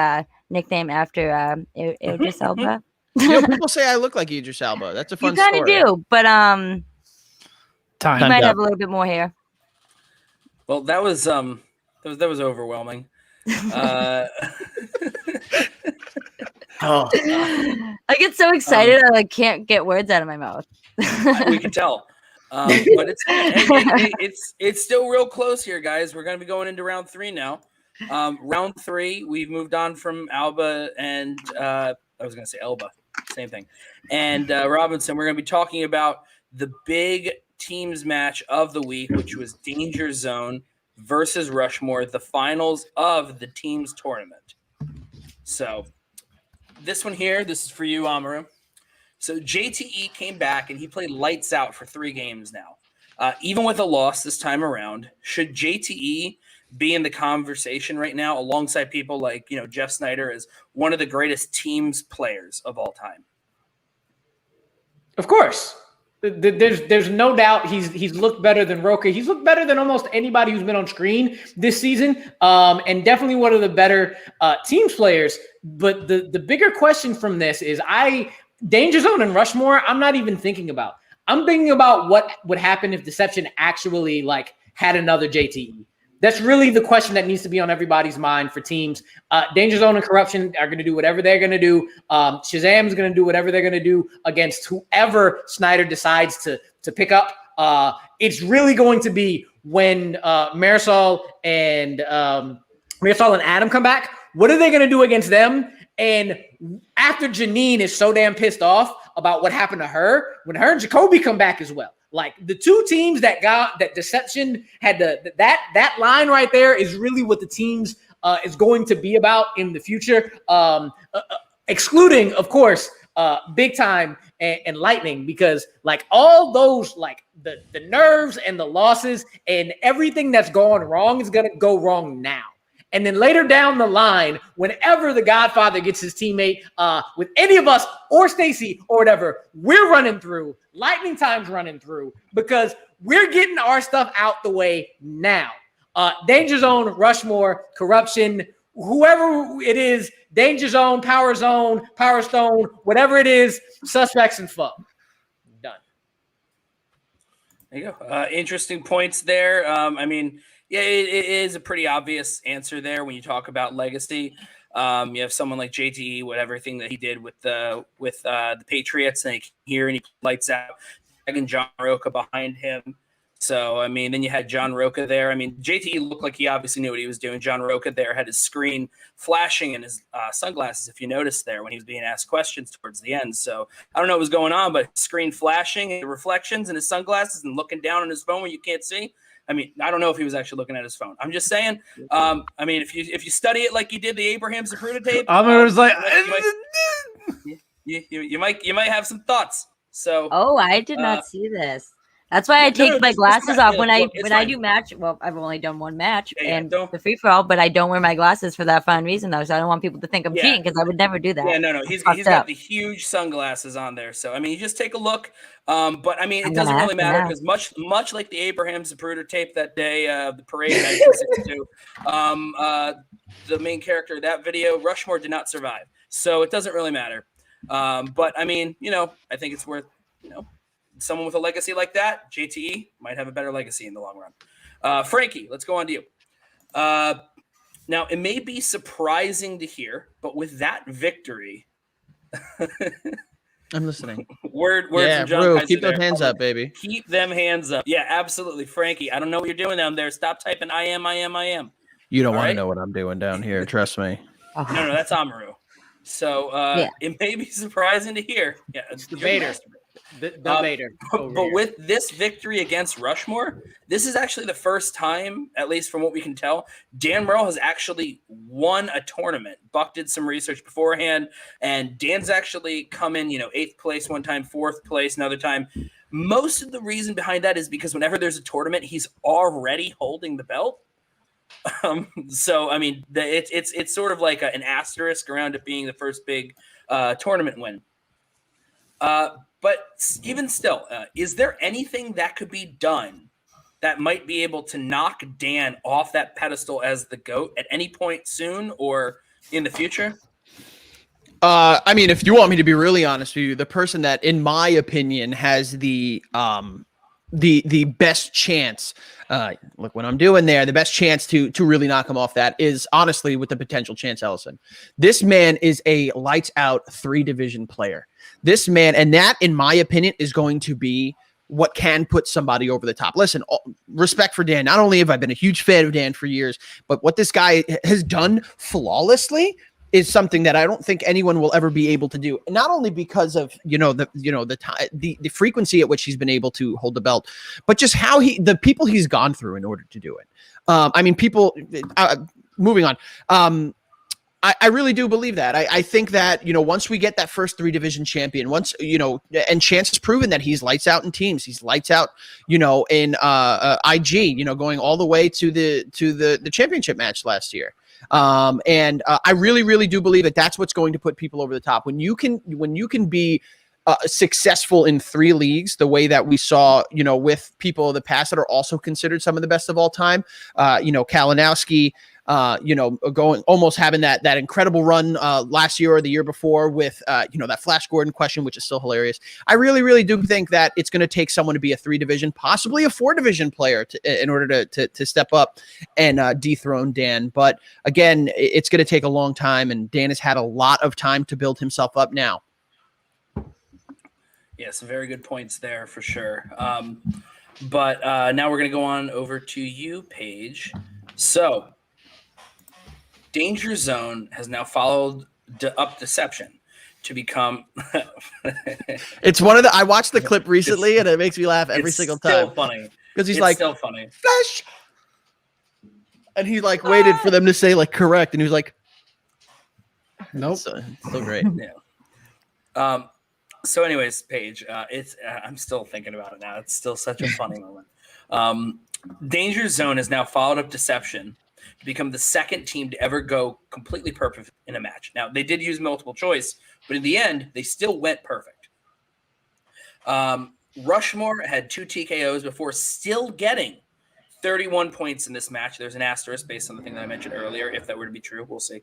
nickname after Idris Elba. People say I look like Idris Elba. That's a fun story. You kind of do, but he might have a little bit more hair. Well, that was overwhelming. I get so excited I can't get words out of my mouth. We can tell. But it's still real close here, guys. We're going to be going into round 3 now. Round 3, we've moved on from Alba and I was going to say Elba, same thing, and Robinson. We're going to be talking about the big teams match of the week, which was Danger Zone versus Rushmore, the finals of the teams tournament. So this one here, this is for you, Amaru. So JTE came back and he played lights out for 3 games now. Even with a loss this time around, should JTE be in the conversation right now alongside people like, Jeff Snyder as one of the greatest teams players of all time? Of course. There's no doubt he's looked better than Roka. He's looked better than almost anybody who's been on screen this season, and definitely one of the better teams players. But the bigger question from this is Danger Zone and Rushmore, I'm not even thinking about. I'm thinking about what would happen if Deception actually had another JTE. That's really the question that needs to be on everybody's mind for teams. Danger Zone and Corruption are going to do whatever they're going to do. Shazam's going to do whatever they're going to do against whoever Snyder decides to pick up. It's really going to be when Marisol and Adam come back. What are they going to do against them? And after Janine is so damn pissed off about what happened to her, when her and Jacoby come back as well. The 2 teams that got that Deception had that line right there is really what the teams is going to be about in the future. Excluding, of course, Big Time and Lightning, because all those the nerves and the losses and everything that's going wrong is going to go wrong now. And then later down the line, whenever the Godfather gets his teammate with any of us or Stacy or whatever, we're running through. Lightning Time's running through because we're getting our stuff out the way now. Danger Zone, Rushmore, Corruption, whoever it is, Danger Zone, Power Stone, whatever it is, suspects and fuck. Done. There you go. Interesting points there. Yeah, it is a pretty obvious answer there when you talk about legacy. You have someone like JTE, whatever thing that he did with the Patriots, and here and he lights out, and John Roca behind him. So then you had John Roca there. JTE looked like he obviously knew what he was doing. John Roca there had his screen flashing in his sunglasses, if you noticed there when he was being asked questions towards the end. So I don't know what was going on, but screen flashing and reflections in his sunglasses and looking down on his phone when you can't see. I don't know if he was actually looking at his phone. I'm just saying. If you study it like you did the Abraham Zapruder tape, was like, you might have some thoughts. So. Oh, I did not see this. That's why I take my glasses off when I do match. Well, I've only done 1 match and the free for all, but I don't wear my glasses for that fine reason though. So I don't want people to think I'm cheating because I would never do that. Yeah, no. He's got the huge sunglasses on there. So you just take a look. But it doesn't really matter because much like the Abraham Zapruder tape that day, the parade in 1962, the main character of that video, Rushmore, did not survive. So it doesn't really matter. But I think it's worth someone with a legacy like that, JTE, might have a better legacy in the long run. Frankie, let's go on to you. Now, it may be surprising to hear, but with that victory, I'm listening. Word from John. Bro, keep those hands up, baby. Keep them hands up. Yeah, absolutely, Frankie. I don't know what you're doing down there. Stop typing I am. You don't want to know what I'm doing down here. Trust me. No, that's Amaru. So It may be surprising to hear. Yeah, it's the Vader. The Vader. But with this victory against Rushmore, this is actually the first time, at least from what we can tell, Dan Merle has actually won a tournament. Buck did some research beforehand, and Dan's actually come in, 8th place one time, 4th place another time. Most of the reason behind that is because whenever there's a tournament, he's already holding the belt. It's sort of like an asterisk around it being the first big tournament win. But even still, is there anything that could be done that might be able to knock Dan off that pedestal as the GOAT at any point soon or in the future? If you want me to be really honest with you, the person that, in my opinion, has the best chance, look what I'm doing there, the best chance to really knock him off that is honestly with the potential Chance Ellison. This man is a lights out 3-division player. This man, and that, in my opinion, is going to be what can put somebody over the top. Listen, respect for Dan. Not only have I been a huge fan of Dan for years, but what this guy has done flawlessly is something that I don't think anyone will ever be able to do. Not only because of the frequency at which he's been able to hold the belt, but just how the people he's gone through in order to do it. Moving on. I really do believe that. I think that, once we get that first 3 division champion, once, and Chance has proven that he's lights out in teams. He's lights out, in IG, going all the way to the championship match last year. And I really, really do believe that that's what's going to put people over the top. When you can be successful in 3 leagues, the way that we saw, with people of the past that are also considered some of the best of all time, Kalinowski, going almost having that incredible run last year or the year before with that Flash Gordon question, which is still hilarious. I really, really do think that it's going to take someone to be a 3 division, possibly a 4 division player in order to step up and dethrone Dan. But again, it's going to take a long time, and Dan has had a lot of time to build himself up now. Yes, very good points there for sure. But now we're going to go on over to you, Paige. So, Danger Zone has now followed up Deception to become. It's one of the. I watched the clip recently, and it makes me laugh every single time. Still funny because he's like, still funny. Flash, and he like waited for them to say like correct, and he was like, nope. So great. Yeah. So, anyways, Paige, I'm still thinking about it now. It's still such a funny moment. Danger Zone has now followed up Deception to become the 2nd team to ever go completely perfect in a match. Now, they did use multiple choice, but in the end, they still went perfect. Rushmore had 2 TKOs before still getting 31 points in this match. There's an asterisk based on the thing that I mentioned earlier. If that were to be true, we'll see.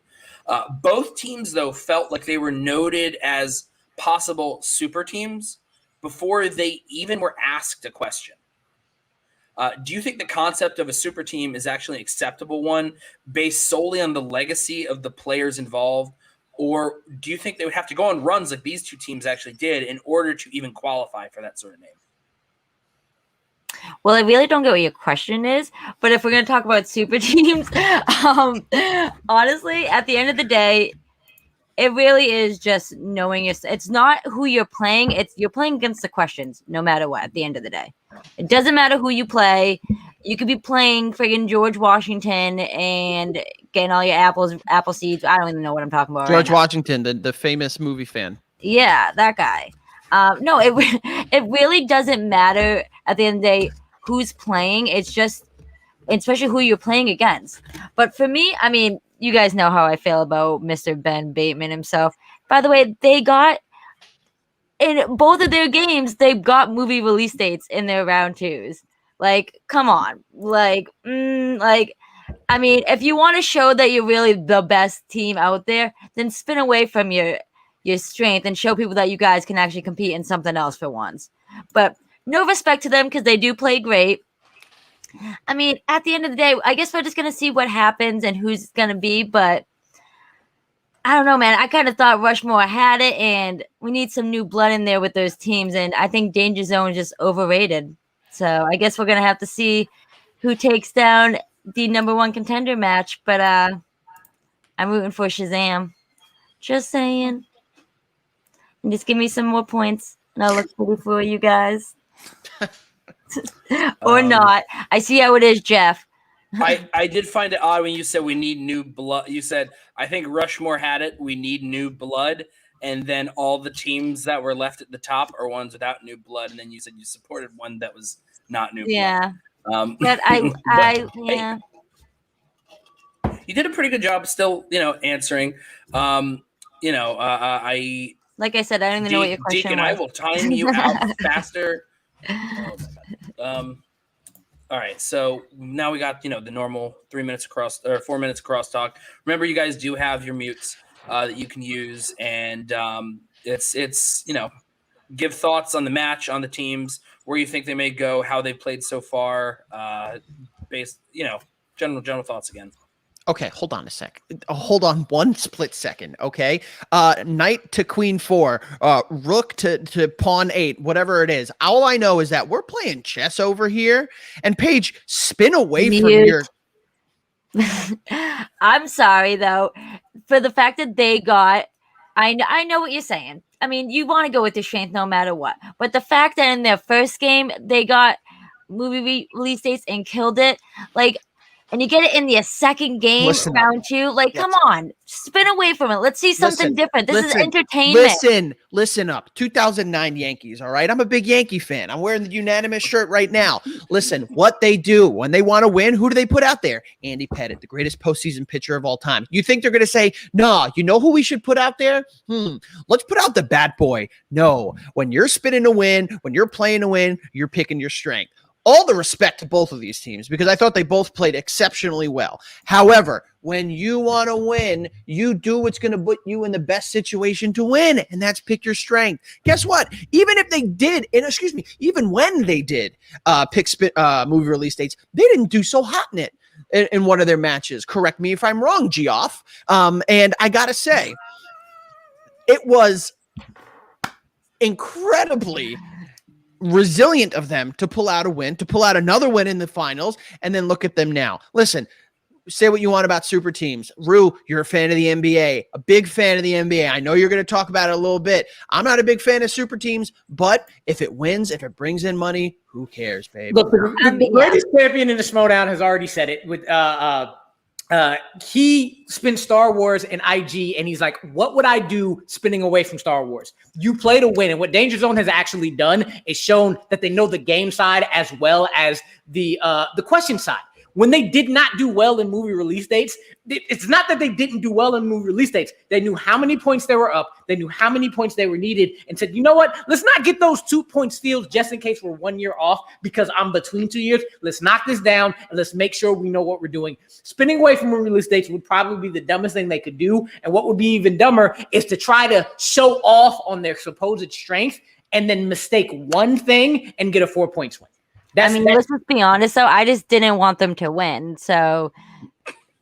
Both teams, though, felt like they were noted as possible super teams before they even were asked a question. Do you think the concept of a super team is actually an acceptable one based solely on the legacy of the players involved? Or do you think they would have to go on runs like these 2 teams actually did in order to even qualify for that sort of name? Well, I really don't get what your question is, but if we're going to talk about super teams, honestly, at the end of the day, it really is just knowing it's not who you're playing. You're playing against the questions, no matter what, at the end of the day. It doesn't matter who you play. You could be playing friggin' George Washington and getting all your apple seeds. I don't even know what I'm talking about. George Washington, the famous movie fan. Yeah, that guy. No, it really doesn't matter at the end of the day who's playing. It's just, especially who you're playing against. But for me, I mean, you guys know how I feel about Mr. Ben Bateman himself. By the way, they got in both of their games, they've got movie release dates in their round 2s. Like, come on. I mean, if you want to show that you're really the best team out there, then spin away from your strength and show people that you guys can actually compete in something else for once. But no respect to them because they do play great. I mean, at the end of the day, I guess we're just going to see what happens and who's going to be. But I don't know, man. I kind of thought Rushmore had it, and we need some new blood in there with those teams. And I think Danger Zone is just overrated. So I guess we're going to have to see who takes down the #1 contender match. But I'm rooting for Shazam. Just saying. And just give me some more points, and I'll look pretty for you guys. Or not. I see how it is, Jeff. I did find it odd when you said we need new blood. You said, I think Rushmore had it. We need new blood. And then all the teams that were left at the top are ones without new blood. And then you said you supported one that was not new blood. But yeah. You did a pretty good job still, answering. Like I said, I don't even know what your question Deacon, was. I will time you out faster. Oh my God. All right, so now we got the normal 4 minutes crosstalk. Remember, you guys do have your mutes that you can use, and it's give thoughts on the match, on the teams, where you think they may go, how they played so far, based general thoughts again. Okay, hold on a sec. Hold on one split second, okay? Knight to queen 4, rook to pawn 8, whatever it is. All I know is that we're playing chess over here. And Paige, spin away from your... I'm sorry, though, for the fact that they got... I know what you're saying. I mean, you want to go with your strength no matter what. But the fact that in their first game, they got movie release dates and killed it, like... and you get it in the second game, round 2. Like, come on, spin away from it. Let's see something different. This is entertainment. Listen up. 2009 Yankees, all right? I'm a big Yankee fan. I'm wearing the unanimous shirt right now. Listen, what they do when they want to win, who do they put out there? Andy Pettitte, the greatest postseason pitcher of all time. You think they're going to say, no, you know who we should put out there? Let's put out the bat boy. No, when you're spinning to win, when you're playing to win, you're picking your strength. All the respect to both of these teams because I thought they both played exceptionally well. However, when you want to win, you do what's going to put you in the best situation to win, and that's pick your strength. Guess what? Even if they did, even when they did pick movie release dates, they didn't do so hot in it in one of their matches. Correct me if I'm wrong, Geoff. And I got to say, it was incredibly resilient of them to pull out a win, to pull out another win in the finals, and then look at them now. Listen, say what you want about super teams. Rue, you're a fan of the NBA, a big fan of the NBA. I know you're going to talk about it a little bit. I'm not a big fan of super teams, but if it wins, if it brings in money, who cares, baby? Look, the greatest champion in the Schmoedown has already said it with he spins Star Wars and IG, and he's like, what would I do spinning away from Star Wars? You play to win. And what Danger Zone has actually done is shown that they know the game side as well as the question side. When they did not do well in movie release dates, it's not that they didn't do well in movie release dates. They knew how many points they were up. They knew how many points they were needed and said, you know what? Let's not get those 2 point steals just in case we're 1 year off because I'm between 2 years. Let's knock this down and let's make sure we know what we're doing. Spinning away from movie release dates would probably be the dumbest thing they could do. And what would be even dumber is to try to show off on their supposed strength and then mistake one thing and get a 4 point swing. Let's just be honest, though. I just didn't want them to win. So,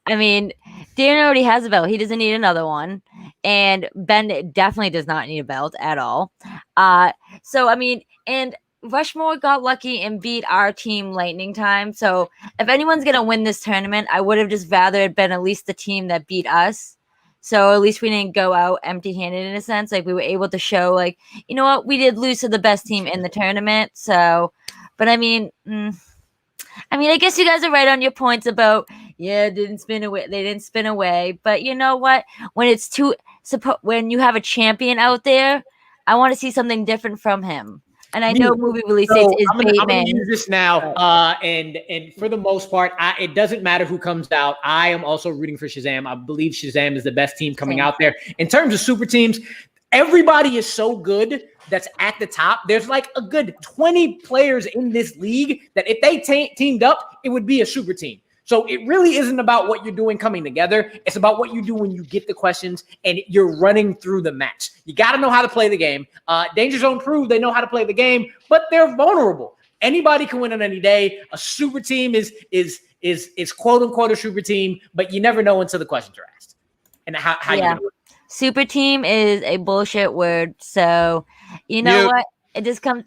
Darren already has a belt. He doesn't need another one. And Ben definitely does not need a belt at all. And Rushmore got lucky and beat our team Lightning Time. So, if anyone's going to win this tournament, I would have just rather it been at least the team that beat us. So, at least we didn't go out empty-handed in a sense. Like, we were able to show, like, you know what? We did lose to the best team in the tournament. So... But I guess you guys are right on your points about, they didn't spin away. But you know what? When you have a champion out there, I want to see something different from him. And I know movie release dates is Bateman. I'm going to use this now. And for the most part, it doesn't matter who comes out. I am also rooting for Shazam. I believe Shazam is the best team coming out there. In terms of super teams, everybody is so good that's at the top. There's like a good 20 players in this league that if they teamed up, it would be a super team. So it really isn't about what you're doing coming together. It's about what you do when you get the questions and you're running through the match. You got to know how to play the game. Danger Zone proved they know how to play the game, but they're vulnerable. Anybody can win on any day. A super team is quote unquote a super team, but you never know until the questions are asked. And how you do it. Super team is a bullshit word. So, you know what? It just comes,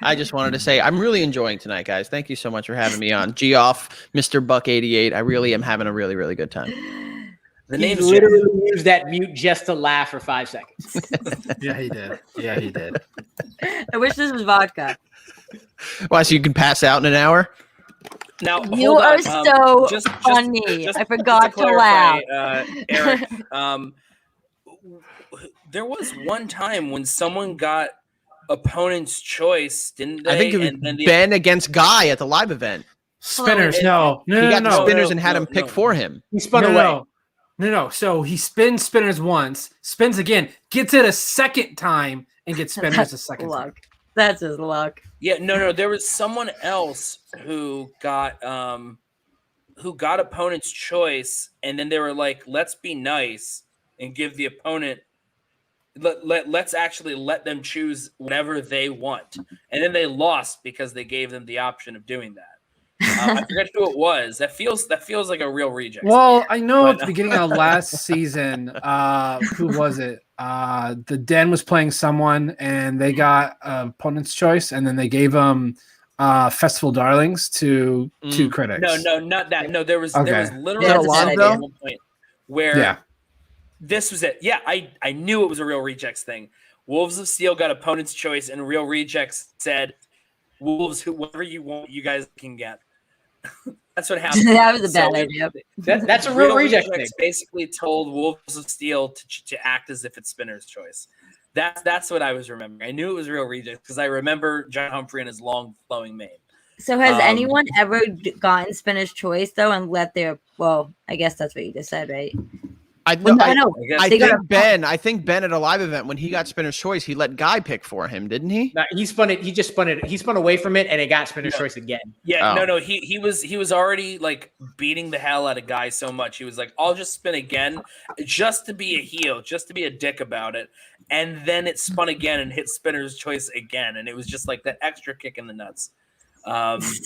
I just wanted to say I'm really enjoying tonight, guys. Thank you so much for having me on. Geoff, Mr. Buck 88. I really am having a really, really good time. The name literally used that mute just to laugh for 5 seconds. Yeah, he did. I wish this was vodka. Why, so you can pass out in an hour? Now, you are so funny. I forgot to laugh. Eric, there was one time when someone got opponent's choice, didn't they? I think it was Ben against Guy at the live event. Spinners, He got the spinners and had him pick for him. He spun away. No. So he spins spinners once, spins again, gets it a second time, and gets spinners a second time. That's his luck. Yeah, no. There was someone else who got opponent's choice, and then they were like, "Let's be nice and give the opponent. Let's actually let them choose whatever they want." And then they lost because they gave them the option of doing that. I forget who it was. That feels like a real reject. Well, I know at the beginning of last season, who was it? The Den was playing someone, and they got opponent's choice, and then they gave them Festival Darlings to two critics. No, not that. No, there was literally a one point where this was it. Yeah, I knew it was a Real Rejects thing. Wolves of Steel got opponent's choice, and Real Rejects said, Wolves, whoever you want, you guys can get. That's what happened. That was a bad idea. That's a real reject thing. Basically told Wolves of Steel to act as if it's Spinner's Choice. That's what I was remembering. I knew it was Real Rejects because I remember John Humphrey and his long flowing mane. So has anyone ever gotten Spinner's Choice though and let their I guess that's what you just said, right? I think Ben at a live event when he got Spinner's Choice, he let Guy pick for him, didn't he? No, he spun it. He just spun it. He spun away from it, and it got Spinner's Choice again. Yeah, no. He was already like beating the hell out of Guy so much. He was like, "I'll just spin again, just to be a heel, just to be a dick about it." And then it spun again and hit Spinner's Choice again, and it was just like that extra kick in the nuts. That's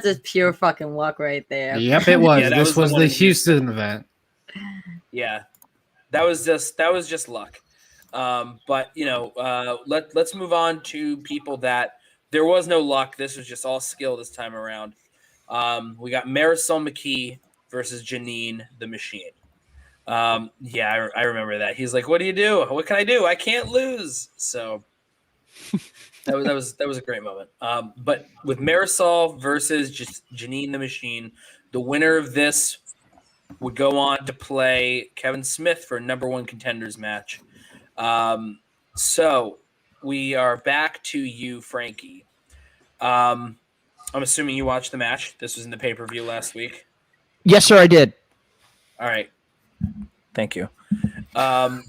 just pure fucking luck right there. Yep, it was. This was the Houston event. Yeah, that was just luck. But let's move on to people that there was no luck. This was just all skill this time around. We got Marisol McKee versus Janine the Machine. I remember that. He's like, "What do you do? What can I do? I can't lose." So that was a great moment. But with Marisol versus Janine the Machine, the winner of this would go on to play Kevin Smith for #1 contenders match. So we are back to you, Frankie. I'm assuming you watched the match. This was in the pay-per-view last week. Yes, sir, I did. All right. Thank you. Welcome.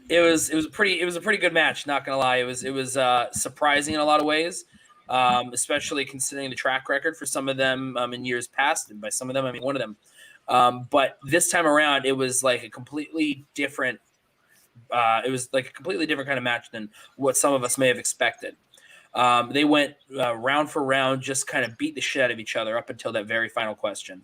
It was a pretty good match, not gonna lie. It was surprising in a lot of ways. Especially considering the track record for some of them in years past, and by some of them I mean one of them. But this time around, it was like a completely different. It was like a completely different kind of match than what some of us may have expected. They went round for round, just kind of beat the shit out of each other up until that very final question.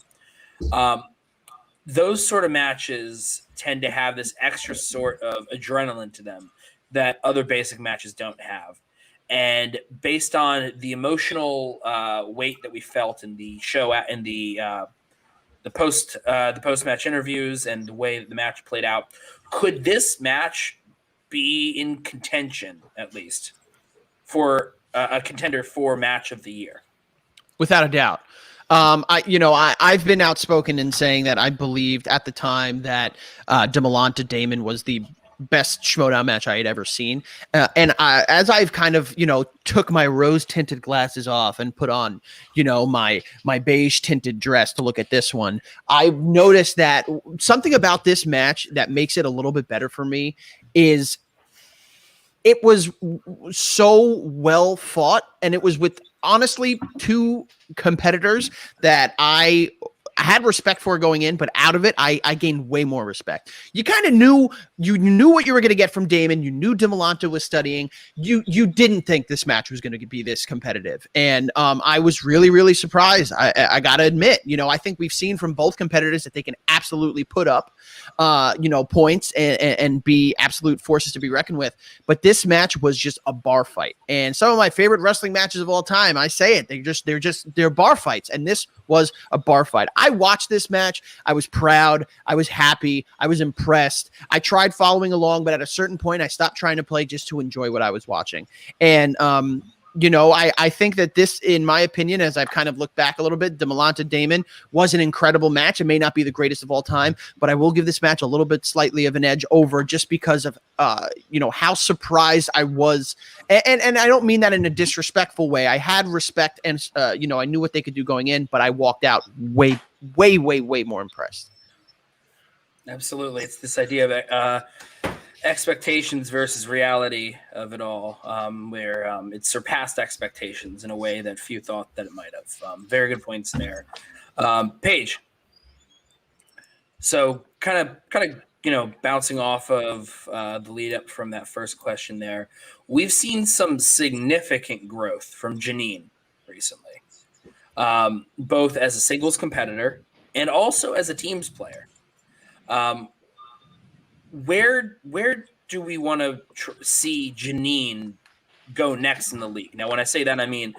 Those sort of matches tend to have this extra sort of adrenaline to them that other basic matches don't have. And based on the emotional weight that we felt in the show, in the post match interviews, and the way that the match played out, could this match be in contention at least for a contender for match of the year? Without a doubt. I've been outspoken in saying that I believed at the time that DeMolanta Damon was the best Schmoedown match I had ever seen. As I've kind of, took my rose tinted glasses off and put on, my beige tinted dress to look at this one, I noticed that something about this match that makes it a little bit better for me is it was so well fought, and it was with honestly two competitors that I had respect for going in, but out of it, I gained way more respect. You kind of knew what you were going to get from Damon. You knew DeMolanta was studying. You didn't think this match was going to be this competitive, and I was really, really surprised. I got to admit, I think we've seen from both competitors that they can absolutely put up, points and be absolute forces to be reckoned with. But this match was just a bar fight, and some of my favorite wrestling matches of all time, I say it, they're bar fights, and this was a bar fight. I watched this match. I was proud. I was happy. I was impressed. I tried following along, but at a certain point, I stopped trying to play just to enjoy what I was watching. And, I think that this, in my opinion, as I've kind of looked back a little bit, DeMolanta Damon was an incredible match. It may not be the greatest of all time, but I will give this match a little bit slightly of an edge over just because of, how surprised I was. And I don't mean that in a disrespectful way. I had respect and, I knew what they could do going in, but I walked out way more impressed. Absolutely. It's this idea of expectations versus reality of it all, where it surpassed expectations in a way that few thought that it might have. Very good points there. Paige. So kind of, bouncing off of the lead up from that first question there, we've seen some significant growth from Janine recently, both as a singles competitor and also as a teams player. Where do we want to see Janine go next in the league? Now, when I say that, I mean,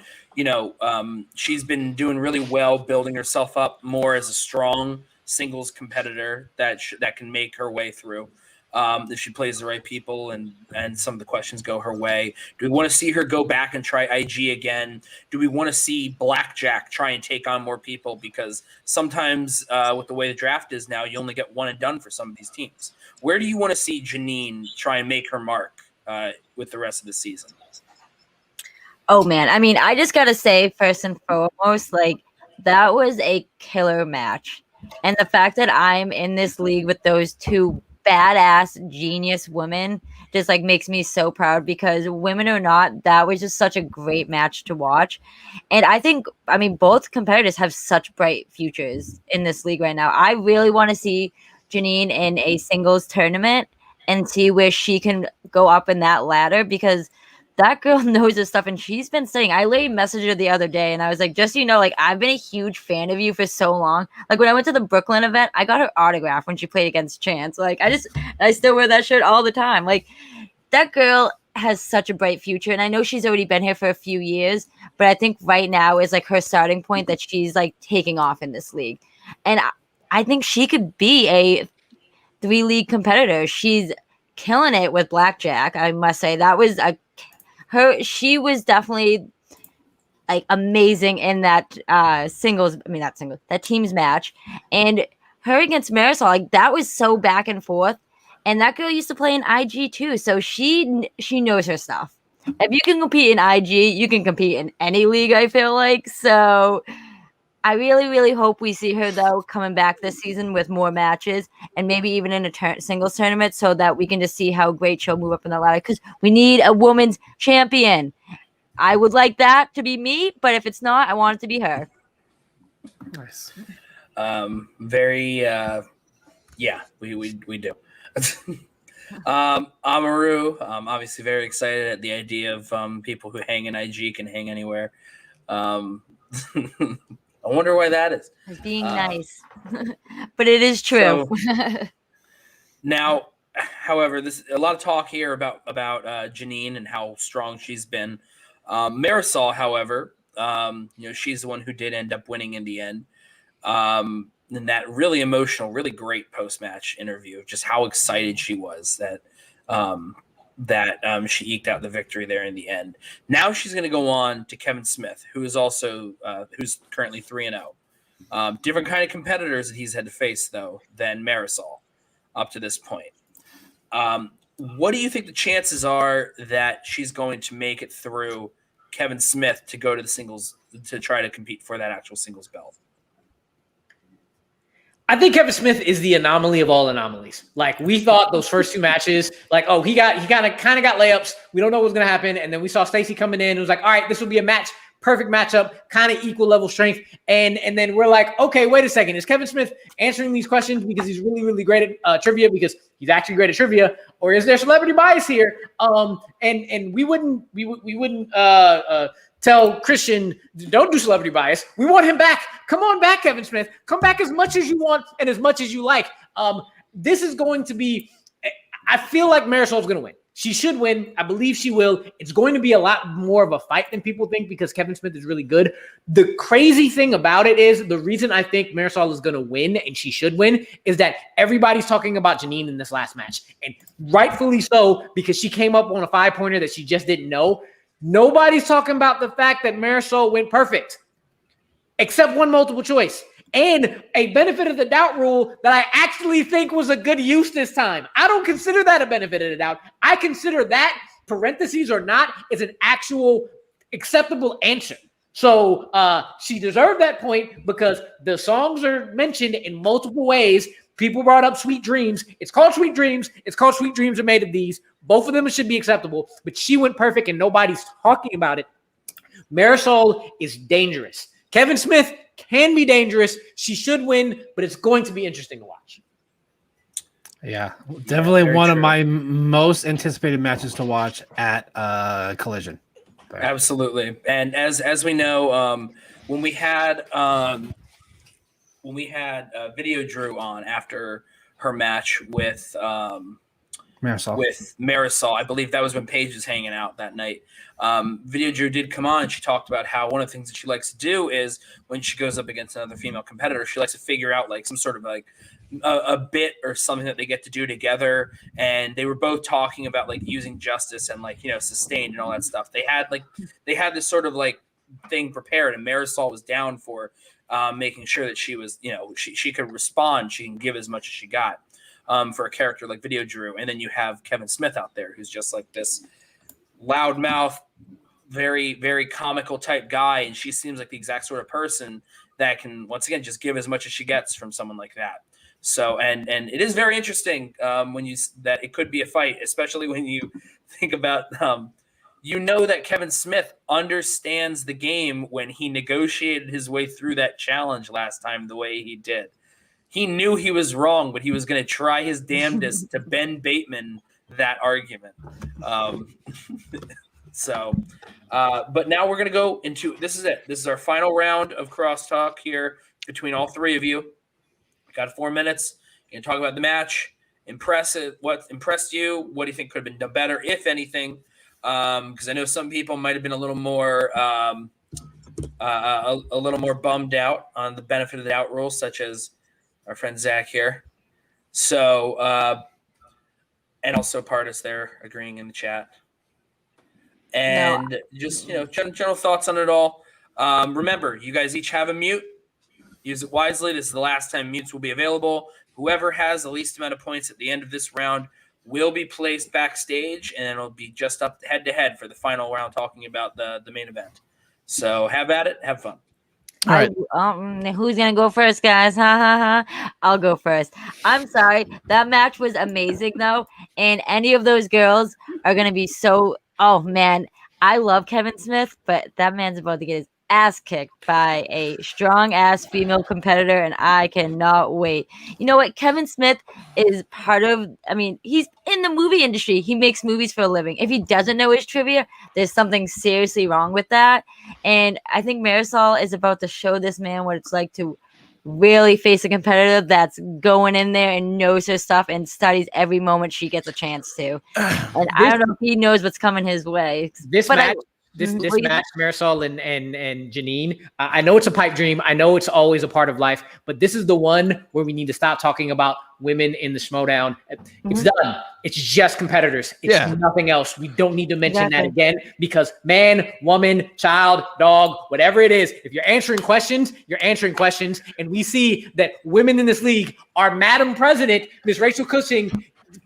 she's been doing really well, building herself up more as a strong singles competitor that can make her way through. if she plays the right people and some of the questions go her way. Do we want to see her go back and try IG again? Do we want to see Blackjack try and take on more people? Because sometimes with the way the draft is now, you only get one and done for some of these teams. Where do you want to see Janine try and make her mark with the rest of the season? Oh, man. I mean, I just got to say, first and foremost, like, that was a killer match. And the fact that I'm in this league with those two badass genius women just like makes me so proud, because women or not, that was just such a great match to watch. And I think, I mean, both competitors have such bright futures in this league right now. I really want to see Janine in a singles tournament and see where she can go up in that ladder, because that girl knows her stuff and she's been studying. I literally messaged her the other day and I was like, just so you know, like, I've been a huge fan of you for so long. Like, when I went to the Brooklyn event, I got her autograph when she played against Chance. Like, I still wear that shirt all the time. Like, that girl has such a bright future. And I know she's already been here for a few years, but I think right now is like her starting point that she's like taking off in this league. And I think she could be a 3-league competitor. She's killing it with Blackjack. I must say that was she was definitely like amazing in that that team's match. And her against Marisol, like, that was so back and forth. And that girl used to play in IG too, so she knows her stuff. If you can compete in IG, you can compete in any league, I feel like. So I really, really hope we see her, though, coming back this season with more matches and maybe even in a singles tournament, so that we can just see how great she'll move up in the ladder, because we need a women's champion. I would like that to be me, but if it's not, I want it to be her. Nice. We do. Amaru, obviously very excited at the idea of people who hang in IG can hang anywhere. I wonder why that is. Being nice. But it is true. So, now, however, there's a lot of talk here about Janine and how strong she's been. Marisol, however, she's the one who did end up winning in the end. In that really emotional, really great post-match interview, just how excited she was that she eked out the victory there in the end. Now she's going to go on to Kevin Smith, who is also who's currently 3-0. Different kind of competitors that he's had to face, though, than Marisol up to this point. What do you think the chances are that she's going to make it through Kevin Smith to go to the singles to try to compete for that actual singles belt? I think Kevin Smith is the anomaly of all anomalies. Like, we thought those first two matches, like, oh, he kind of got layups. We don't know what's going to happen. And then we saw Stacy coming in. It was like, all right, this will be a match. Perfect matchup, kind of equal level strength. And then we're like, okay, wait a second. Is Kevin Smith answering these questions because he's really, really great at trivia, because he's actually great at trivia, or is there celebrity bias here? And we wouldn't tell Christian, don't do celebrity bias. We want him back. Come on back, Kevin Smith. Come back as much as you want and as much as you like. This is going to be, I feel like Marisol's going to win. She should win. I believe she will. It's going to be a lot more of a fight than people think, because Kevin Smith is really good. The crazy thing about it is, the reason I think Marisol is going to win, and she should win, is that everybody's talking about Janine in this last match. And rightfully so, because she came up on a 5-pointer that she just didn't know. Nobody's talking about the fact that Marisol went perfect, except one multiple choice. And a benefit of the doubt rule that I actually think was a good use this time. I don't consider that a benefit of the doubt. I consider that, parentheses or not, is an actual acceptable answer. So she deserved that point, because the songs are mentioned in multiple ways. People brought up Sweet Dreams. It's called Sweet Dreams. It's called Sweet Dreams Are Made of These. Both of them should be acceptable, but she went perfect and nobody's talking about it. Marisol is dangerous. Kevin Smith can be dangerous. She should win, but it's going to be interesting to watch. Yeah, definitely one of my most anticipated matches to watch at Collision. Absolutely. And as we know, when we had Video Drew on after her match with Marisol, I believe that was when Paige was hanging out that night. Video Drew did come on, and she talked about how one of the things that she likes to do is, when she goes up against another female competitor, she likes to figure out like some sort of like a bit or something that they get to do together, and they were both talking about like using justice and like, you know, sustained and all that stuff. They had this sort of like thing prepared, and Marisol was down for making sure that she was, you know, she could respond, she can give as much as she got for a character like Video Drew. And then you have Kevin Smith out there who's just like this loudmouth, very, very comical type guy, and she seems like the exact sort of person that can, once again, just give as much as she gets from someone like that. So, and it is very interesting when that it could be a fight, especially when you think about, you know, that Kevin Smith understands the game when he negotiated his way through that challenge last time the way he did. He knew he was wrong, but he was going to try his damnedest to Ben Bateman that argument. But now we're going to go into, this is it. This is our final round of crosstalk here between all three of you. Got 4 minutes. You can talk about the match. What impressed you? What do you think could have been done better, if anything? Because I know some people might have been a little more bummed out on the benefit of the doubt rule, such as our friend Zach here. So, and also Partis there agreeing in the chat. And just, you know, general thoughts on it all. Remember, you guys each have a mute. Use it wisely. This is the last time mutes will be available. Whoever has the least amount of points at the end of this round will be placed backstage, and it'll be just up head-to-head for the final round talking about the main event. So have at it. Have fun. All right. Who's going to go first, guys? Ha, ha, ha. I'll go first. I'm sorry. That match was amazing, though, and any of those girls are going to be so – oh, man. I love Kevin Smith, but that man's about to get his ass kicked by a strong-ass female competitor, and I cannot wait. You know what? Kevin Smith is part of – I mean, he's in the movie industry. He makes movies for a living. If he doesn't know his trivia, there's something seriously wrong with that. And I think Marisol is about to show this man what it's like to really face a competitor that's going in there and knows her stuff and studies every moment she gets a chance to. And I don't know if he knows what's coming his way. This match, Marisol and Janine, I know it's a pipe dream. I know it's always a part of life, but this is the one where we need to stop talking about women in the Schmoedown. It's done. It's just competitors. It's nothing else. We don't need to mention that again, because man, woman, child, dog, whatever it is, if you're answering questions, you're answering questions. And we see that women in this league are Madam President, Miss Rachel Cushing,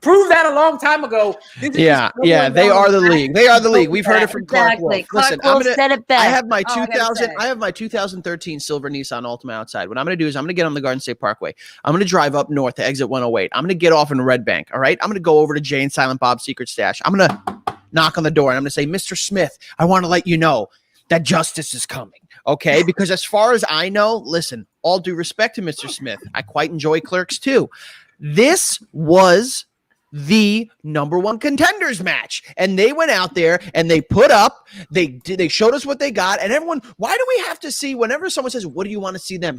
proved that a long time ago. They are the league. They are the league. We've heard it from Clark Wolf. Listen, I have my 2013 silver Nissan Altima outside. What I'm going to do is I'm going to get on the Garden State Parkway. I'm going to drive up north to exit 108. I'm going to get off in Red Bank. All right. I'm going to go over to Jay and Silent Bob's secret stash. I'm going to knock on the door and I'm going to say, Mr. Smith, I want to let you know that justice is coming. Okay. Because as far as I know, listen, all due respect to Mr. Smith, I quite enjoy Clerks too. This was the #1 contenders match, and they went out there and they put up, they showed us what they got. And everyone, why do we have to see, whenever someone says, what do you want to see them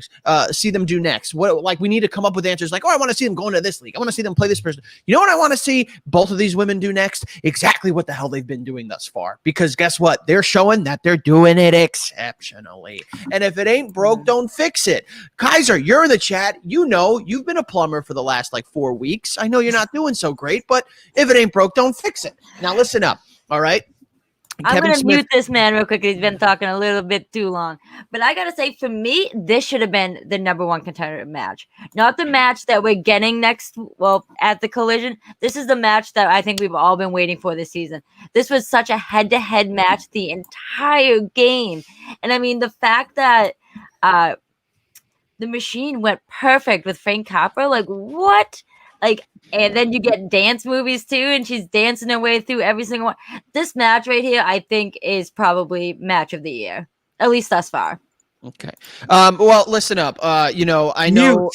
do next, what, like, we need to come up with answers like, oh, I want to see them go into this league, I want to see them play this person. You know what I want to see both of these women do next? Exactly what the hell they've been doing thus far, because guess what, they're showing that they're doing it exceptionally. And if it ain't broke, don't fix it. Kaiser, you're in the chat. You know, you've been a plumber for the last like 4 weeks. I know you're not doing so great, but if it ain't broke, don't fix it. Now listen up, all right? I'm going to mute this man real quick. He's been talking a little bit too long. But I got to say, for me, this should have been the #1 contender match. Not the match that we're getting next, at the Collision. This is the match that I think we've all been waiting for this season. This was such a head-to-head match the entire game. And I mean, the fact that the Machine went perfect with Frank Capra, like, what? Like, and then you get dance movies too, and she's dancing her way through every single one. This match right here, I think, is probably match of the year, at least thus far. Okay. Well, listen up. You know, I know.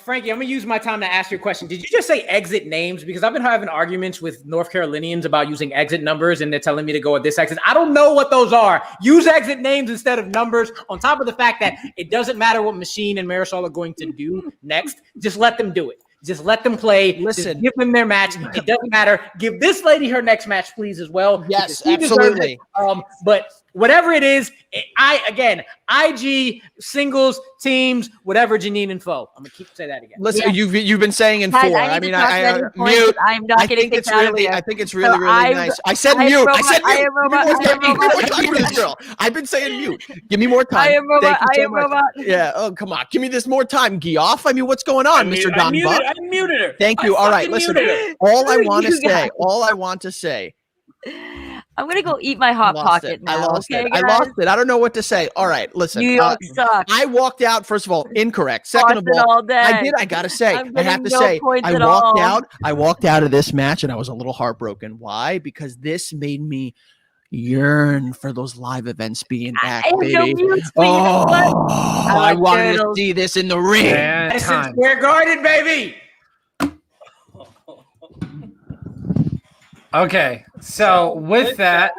Frankie, I'm gonna use my time to ask you a question. Did you just say exit names? Because I've been having arguments with North Carolinians about using exit numbers, and they're telling me to go with this exit. I don't know what those are. Use exit names instead of numbers. On top of the fact that it doesn't matter what Machine and Marisol are going to do next, just let them do it. Just let them play. Listen, just give them their match. It doesn't matter. Give this lady her next match, please, as well. Yes, absolutely. But whatever it is, IG, singles, teams, whatever, Janine and Foe. I'm gonna say that again. Listen, you've been saying in Guys, four. I I need mean, to talk about these points, mute. I'm not I getting think it's kicked out of really, here. I think it's really, really nice. I said I am mute. I robot- said I mute. am robot- Give me I am more robot- time for this girl. I've been saying mute. Give me more time. I am robot. Thank you I so am much. robot. Yeah. Oh, come on. Give me this more time, Geoff. I mean, what's going on, Mr. I Don Buck? muted her. Thank you. All right, listen. All I want to say. I'm gonna go eat my hot pocket now. I lost okay, it. guys? I lost it. I don't know what to say. All right, listen. New York sucks. I walked out. First of all, incorrect. Second of Boston all day. I gotta say, I'm I have getting to no say, points I at walked all. out. I walked out of this match, and I was a little heartbroken. Why? Because this made me yearn for those live events being back, I have baby. no mutes, but you know what? I like wanted to turtles. see this in the ring. And time. Square Garden, baby. Okay, so with that,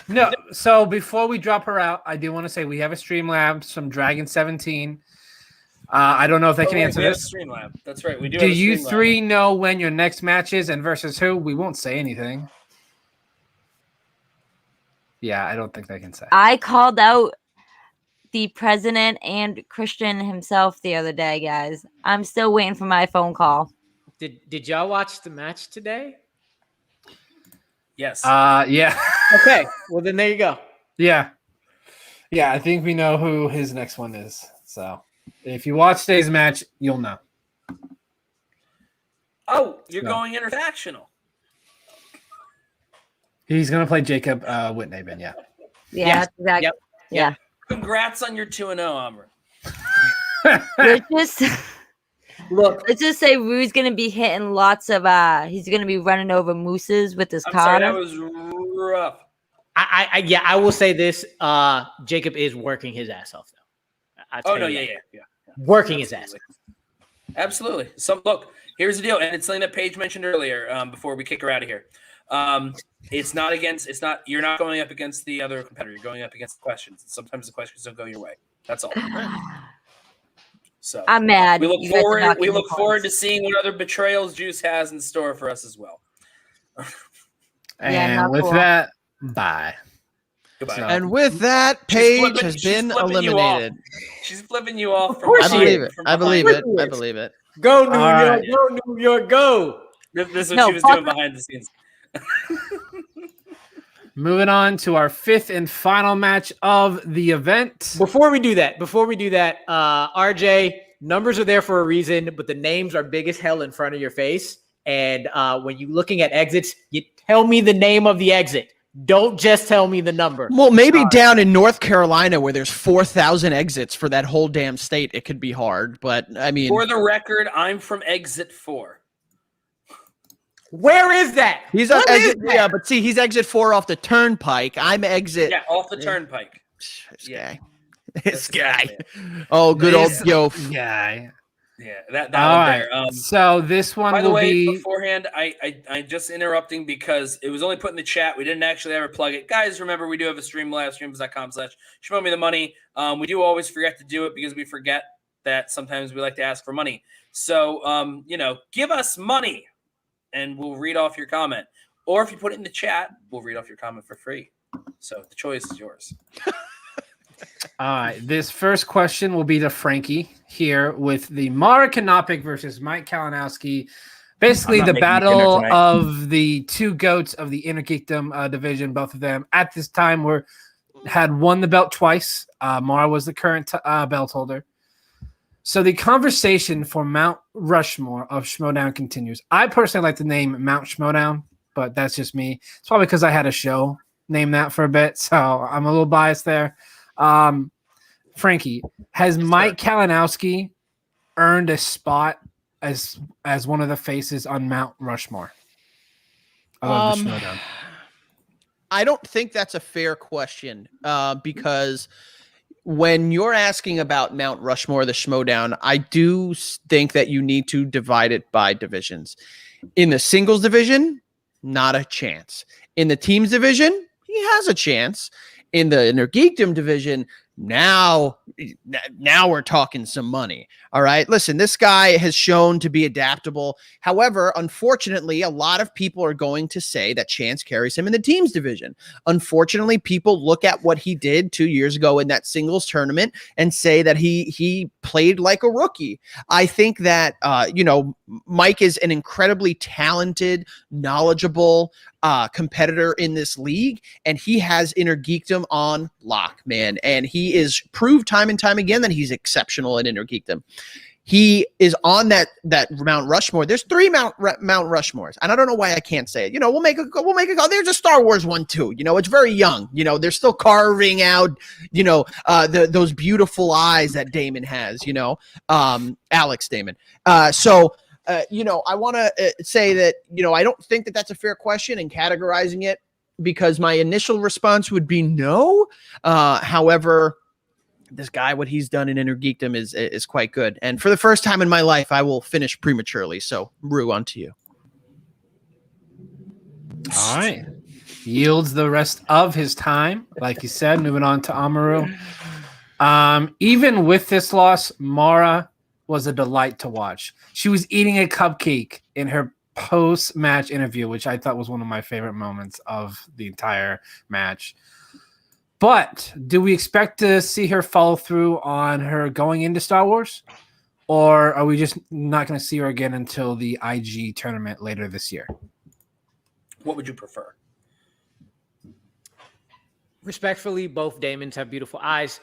no. So before we drop her out, I do want to say we have a Streamlabs from Dragon 17. I don't know if they can answer this. Streamlab. That's right. We do. Do have a you Streamlab. three know when your next match is and versus who? We won't say anything. Yeah, I don't think they can say. I called out the president and Christian himself the other day, guys. I'm still waiting for my phone call. Did y'all watch the match today? Yes. Yeah. Okay. Well, then there you go. Yeah. Yeah, I think we know who his next one is. So if you watch today's match, you'll know. Oh, you're going interfactional. He's going to play Jacob Whitneyben, yeah. Yeah, Yes. that's exactly. Yep. Yeah. Congrats on your 2-0, Amber. Look, Let's just say Rue's gonna be hitting lots of he's gonna be running over mooses with his I'm car. sorry, that was rough. I will say this. Jacob is working his ass off, though. Oh no, yeah. Working his ass. Absolutely. So look, here's the deal, and it's something that Paige mentioned earlier. Before we kick her out of here, you're not going up against the other competitor. You're going up against the questions. Sometimes the questions don't go your way. That's all. So I'm mad. We look You guys are not forward. We giving look forward to points. seeing what other betrayals Juice has in store for us as well. And not with cool. that, bye. Goodbye. So- And with that, Paige has been eliminated. She's flipping you off. course I she believe is. it. from I believe behind. it. I believe it. Go New All York, right. go New York, go. This is what No, she was fuck doing behind the scenes. Moving on to our fifth and final match of the event. Before we do that, RJ, numbers are there for a reason, but the names are big as hell in front of your face. And when you're looking at exits, you tell me the name of the exit. Don't just tell me the number. Well, maybe down in North Carolina where there's 4,000 exits for that whole damn state, it could be hard. But I mean, For the record, I'm from exit 4. Where is that? he's on What is exit. that? Yeah, but see, he's exit 4 off the turnpike. I'm exit. Yeah, off the turnpike. This Yeah. guy. This That's guy. exactly Oh, good old This Yof. guy. Yeah, that All one right. there. So this one By the will way, be. beforehand, I just interrupting because it was only put in the chat. We didn't actually ever plug it. Guys, remember, we do have a Streamlabs, streams.com/Schmoe me the money. We do always forget to do it because we forget that sometimes we like to ask for money. So, give us money and we'll read off your comment. Or if you put it in the chat, we'll read off your comment for free. So the choice is yours. All right. This first question will be to Frankie here with the Mara Kanopik versus Mike Kalinowski. Basically, I'm the not making dinner battle tonight. of the two goats of the Inner Geekdom division. Both of them at this time had won the belt twice. Mara was the current belt holder. So the conversation for Mount Rushmore of Schmoedown continues. I personally like the name Mount Schmoedown, but that's just me. It's probably because I had a show named that for a bit, so I'm a little biased there. Frankie, has Mike Kalinowski earned a spot as one of the faces on Mount Rushmore of the Schmoedown? I don't think that's a fair question because when you're asking about Mount Rushmore, the Schmoedown, I do think that you need to divide it by divisions. In the singles division, not a chance. In the teams division, he has a chance. In the Inner Geekdom division, Now we're talking some money. All right. Listen, this guy has shown to be adaptable. However, unfortunately, a lot of people are going to say that Chance carries him in the teams division. Unfortunately, people look at what he did 2 years ago in that singles tournament and say that he played like a rookie. I think that, Mike is an incredibly talented, knowledgeable competitor in this league, and he has inner geekdom on lock, man. And he is proved time and time again that he's exceptional at inner geekdom. He is on that Mount Rushmore. There's 3 Mount Rushmores, and I don't know why I can't say it. We'll make a call. There's a Star Wars one too. It's very young. They're still carving out, those beautiful eyes that Damon has. Alex Damon. I want to say that, I don't think that that's a fair question and categorizing it, because my initial response would be no. However, this guy, what he's done in Inner Geekdom is quite good. And for the first time in my life, I will finish prematurely. So, Rue, on to you. All right. Yields the rest of his time. Like you said, moving on to Amaru. Even with this loss, Mara was a delight to watch. She was eating a cupcake in her post-match interview, which I thought was one of my favorite moments of the entire match. But do we expect to see her follow through on her going into Star Wars? Or are we just not going to see her again until the IG tournament later this year? What would you prefer? Respectfully, both Damons have beautiful eyes.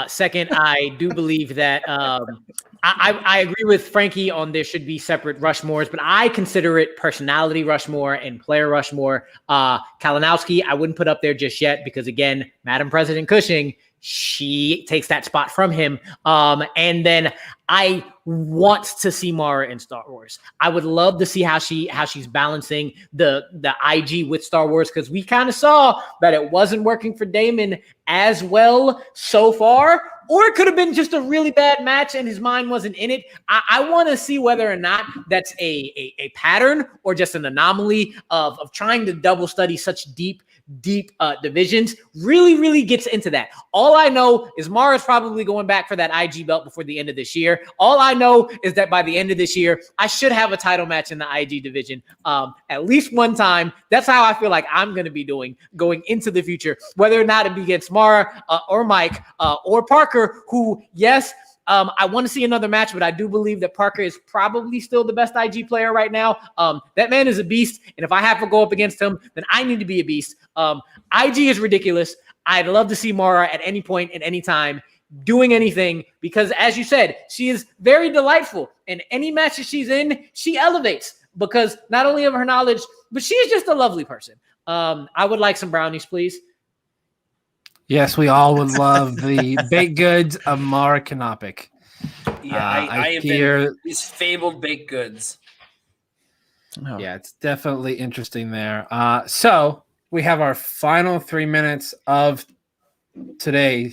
Second, I do believe that I agree with Frankie on there should be separate Rushmores, but I consider it personality Rushmore and player Rushmore. Kalinowski, I wouldn't put up there just yet because, again, Madam President Cushing, she takes that spot from him. And then I want to see Mara in Star Wars. I would love to see how she's balancing the IG with Star Wars, because we kind of saw that it wasn't working for Damon as well so far, or it could have been just a really bad match and his mind wasn't in it. I want to see whether or not that's a pattern or just an anomaly of trying to double study such deep divisions. Really gets into that. All I know is Mara's probably going back for that IG belt before the end of this year. All I know is that by the end of this year, I should have a title match in the IG division at least one time. That's how I feel like I'm going to be doing going into the future, whether or not it be against Mara or Mike or Parker, who, yes, I want to see another match, but I do believe that Parker is probably still the best IG player right now. That man is a beast, and if I have to go up against him, then I need to be a beast. IG is ridiculous. I'd love to see Mara at any point at any time doing anything, because, as you said, she is very delightful. In any match that she's in, she elevates because not only of her knowledge, but she is just a lovely person. I would like some brownies, please. Yes, we all would love the baked goods of Mara Canopic. Yeah, I have been these fabled baked goods. Oh. Yeah, it's definitely interesting there. So we have our final 3 minutes of today.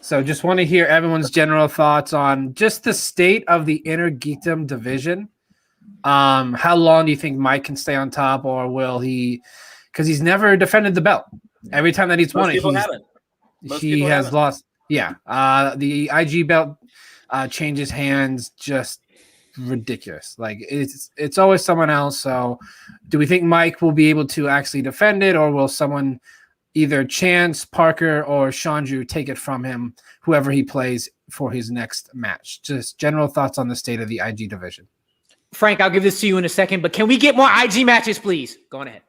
So just want to hear everyone's general thoughts on just the state of the Inner Geekdom division. How long do you think Mike can stay on top, or will he? Because he's never defended the belt. Every time that he's won it, he has lost. Yeah. The IG belt changes hands just ridiculous. Like it's always someone else. So do we think Mike will be able to actually defend it, or will someone, either Chance, Parker, or Chandru, take it from him, whoever he plays for his next match? Just general thoughts on the state of the IG division. Frank, I'll give this to you in a second, but can we get more IG matches, please? Go on ahead.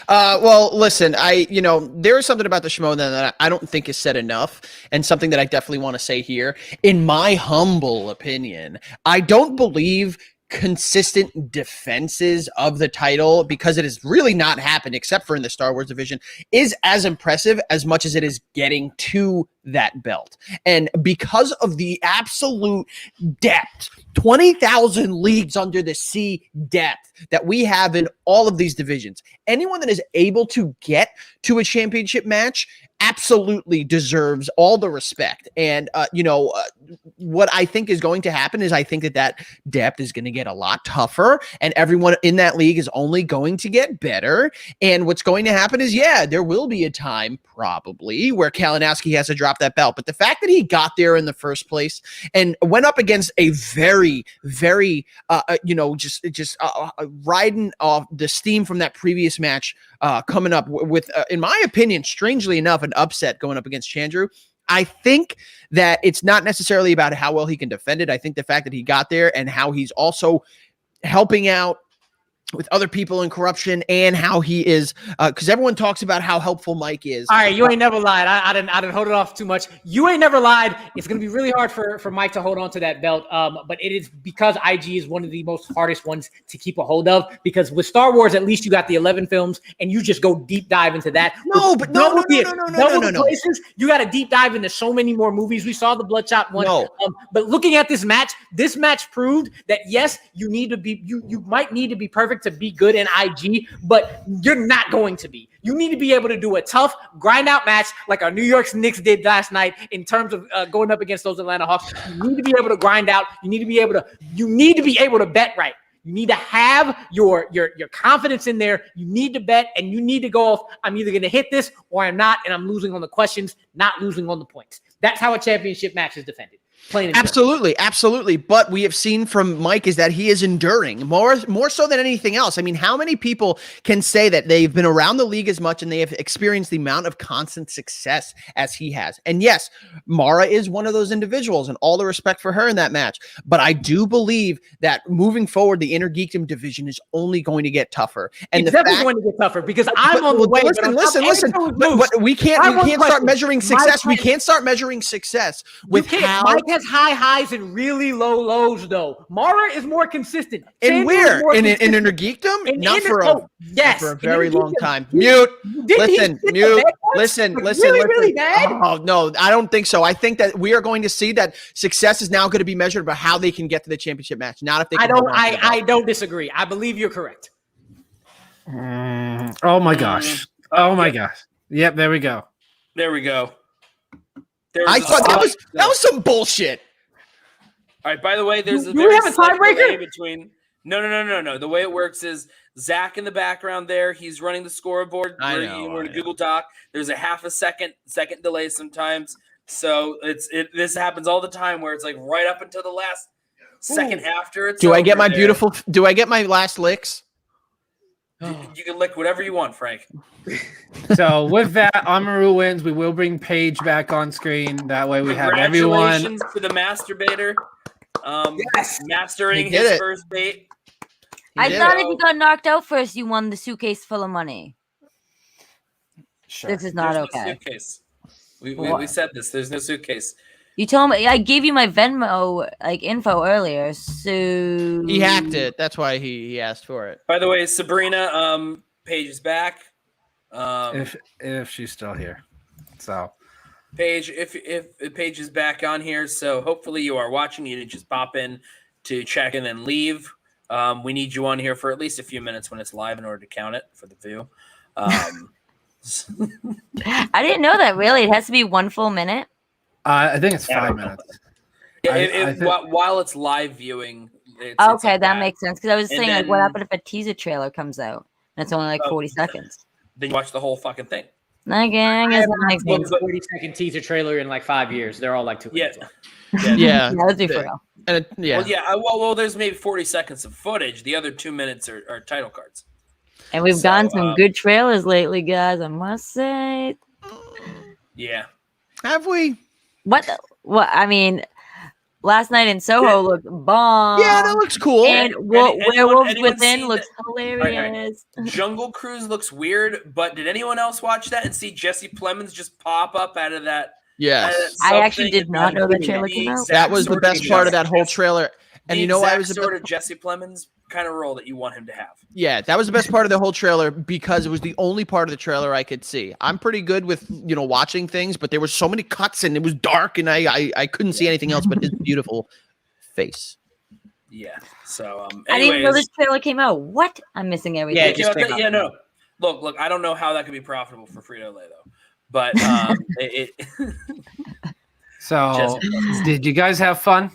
Well, listen, there is something about the Schmoe that I don't think is said enough, and something that I definitely want to say here. In my humble opinion, I don't believe consistent defenses of the title, because it has really not happened except for in the Star Wars division, is as impressive as much as it is getting to that belt. And because of the absolute depth, 20,000 leagues under the sea depth that we have in all of these divisions, anyone that is able to get to a championship match absolutely deserves all the respect. And, what I think is going to happen is I think that depth is going to get a lot tougher, and everyone in that league is only going to get better. And what's going to happen is, there will be a time probably where Kalinowski has to drop that belt. But the fact that he got there in the first place and went up against a very, very, riding off the steam from that previous match, coming up with, in my opinion, strangely enough, an upset going up against Chandru. I think that it's not necessarily about how well he can defend it. I think the fact that he got there and how he's also helping out with other people in corruption, and how he is, because everyone talks about how helpful Mike is. All right, you ain't never lied. I didn't hold it off too much. You ain't never lied. It's going to be really hard for Mike to hold on to that belt, but it is because IG is one of the most hardest ones to keep a hold of, because with Star Wars, at least you got the 11 films, and you just go deep dive into that. No. Places, you got to deep dive into so many more movies. We saw the Bloodshot one. No. But looking at this match proved that, yes, you need to be, you might need to be perfect to be good in IG, but you're not going to be. You need to be able to do a tough grind out match like our New York Knicks did last night in terms of going up against those Atlanta Hawks. You need to be able to grind out. You need to be able to bet right. You need to have your confidence in there. You need to bet, and you need to go off, I'm either going to hit this or I'm not, and I'm losing on the questions, not losing on the points. That's how a championship match is defended. Absolutely. But we have seen from Mike is that he is enduring more so than anything else. I mean, how many people can say that they've been around the league as much and they have experienced the amount of constant success as he has? And yes, Mara is one of those individuals, and all the respect for her in that match. But I do believe that moving forward, the Inner Geekdom division is only going to get tougher. And it's definitely going to get tougher because I'm on the way. Listen. But we can't start measuring success. We can't start measuring success with how Mike has high highs and really low lows, though. Mara is more consistent. And where? In Inner Geekdom? Not for a very long time. Mute. Listen. Really bad? Oh, no, I don't think so. I think that we are going to see that success is now going to be measured by how they can get to the championship match, not if they can. I don't disagree. I believe you're correct. Oh my gosh. Yep, there we go. I thought that was some bullshit. All right. By the way, there's have a tiebreaker between. No. The way it works is Zach in the background there. He's running the scoreboard. We're in a Google Doc. There's a half a second delay sometimes. So this happens all the time where it's like right up until the last second after it's. Do I get my last licks? You can lick whatever you want, Frank. So with that, Amaru wins. We will bring Paige back on screen. That way we have everyone. Congratulations to the masturbator. Mastering his first bait. I thought if you got knocked out first, you won the suitcase full of money. Sure. This is not There's okay. No suitcase. We said this. There's no suitcase. You told me I gave you my Venmo info earlier, so he hacked it. That's why he asked for it. By the way, Sabrina, Paige is back. If she's still here, so Paige, if Paige is back on here, so hopefully you are watching. You didn't just pop in to check in and leave. We need you on here for at least a few minutes when it's live in order to count it for the view. I didn't know that. Really, it has to be 1 full minute. I think it's 5 minutes. While it's live viewing. It's like that makes sense, because I was saying what happened if a teaser trailer comes out and it's only 40 seconds? Then you watch the whole fucking thing. I guess that makes sense. 40-second teaser trailer in 5 years. They're all 2 minutes. Yeah. Let's be for real. Well, there's maybe 40 seconds of footage. The other 2 minutes are title cards. And we've gotten some good trailers lately, guys, I must say. Yeah. Have we? What? I mean, last night in Soho looked bomb. Yeah, that looks cool. And Werewolves Within looks hilarious. Jungle Cruise looks weird, but did anyone else watch that and see Jesse Plemons just pop up out of that? Yes. I actually did not know the trailer came out. That was the best part of that whole trailer. And you know why I was sort of Jesse Plemons kind of role that you want him to have. Yeah, that was the best part of the whole trailer because it was the only part of the trailer I could see. I'm pretty good with, watching things, but there were so many cuts and it was dark and I couldn't see anything else but his beautiful face. Yeah. So, I didn't even know this trailer came out. What? I'm missing everything. Yeah, it just came out. No. Look, I don't know how that could be profitable for Frito-Lay though, but So, did you guys have fun?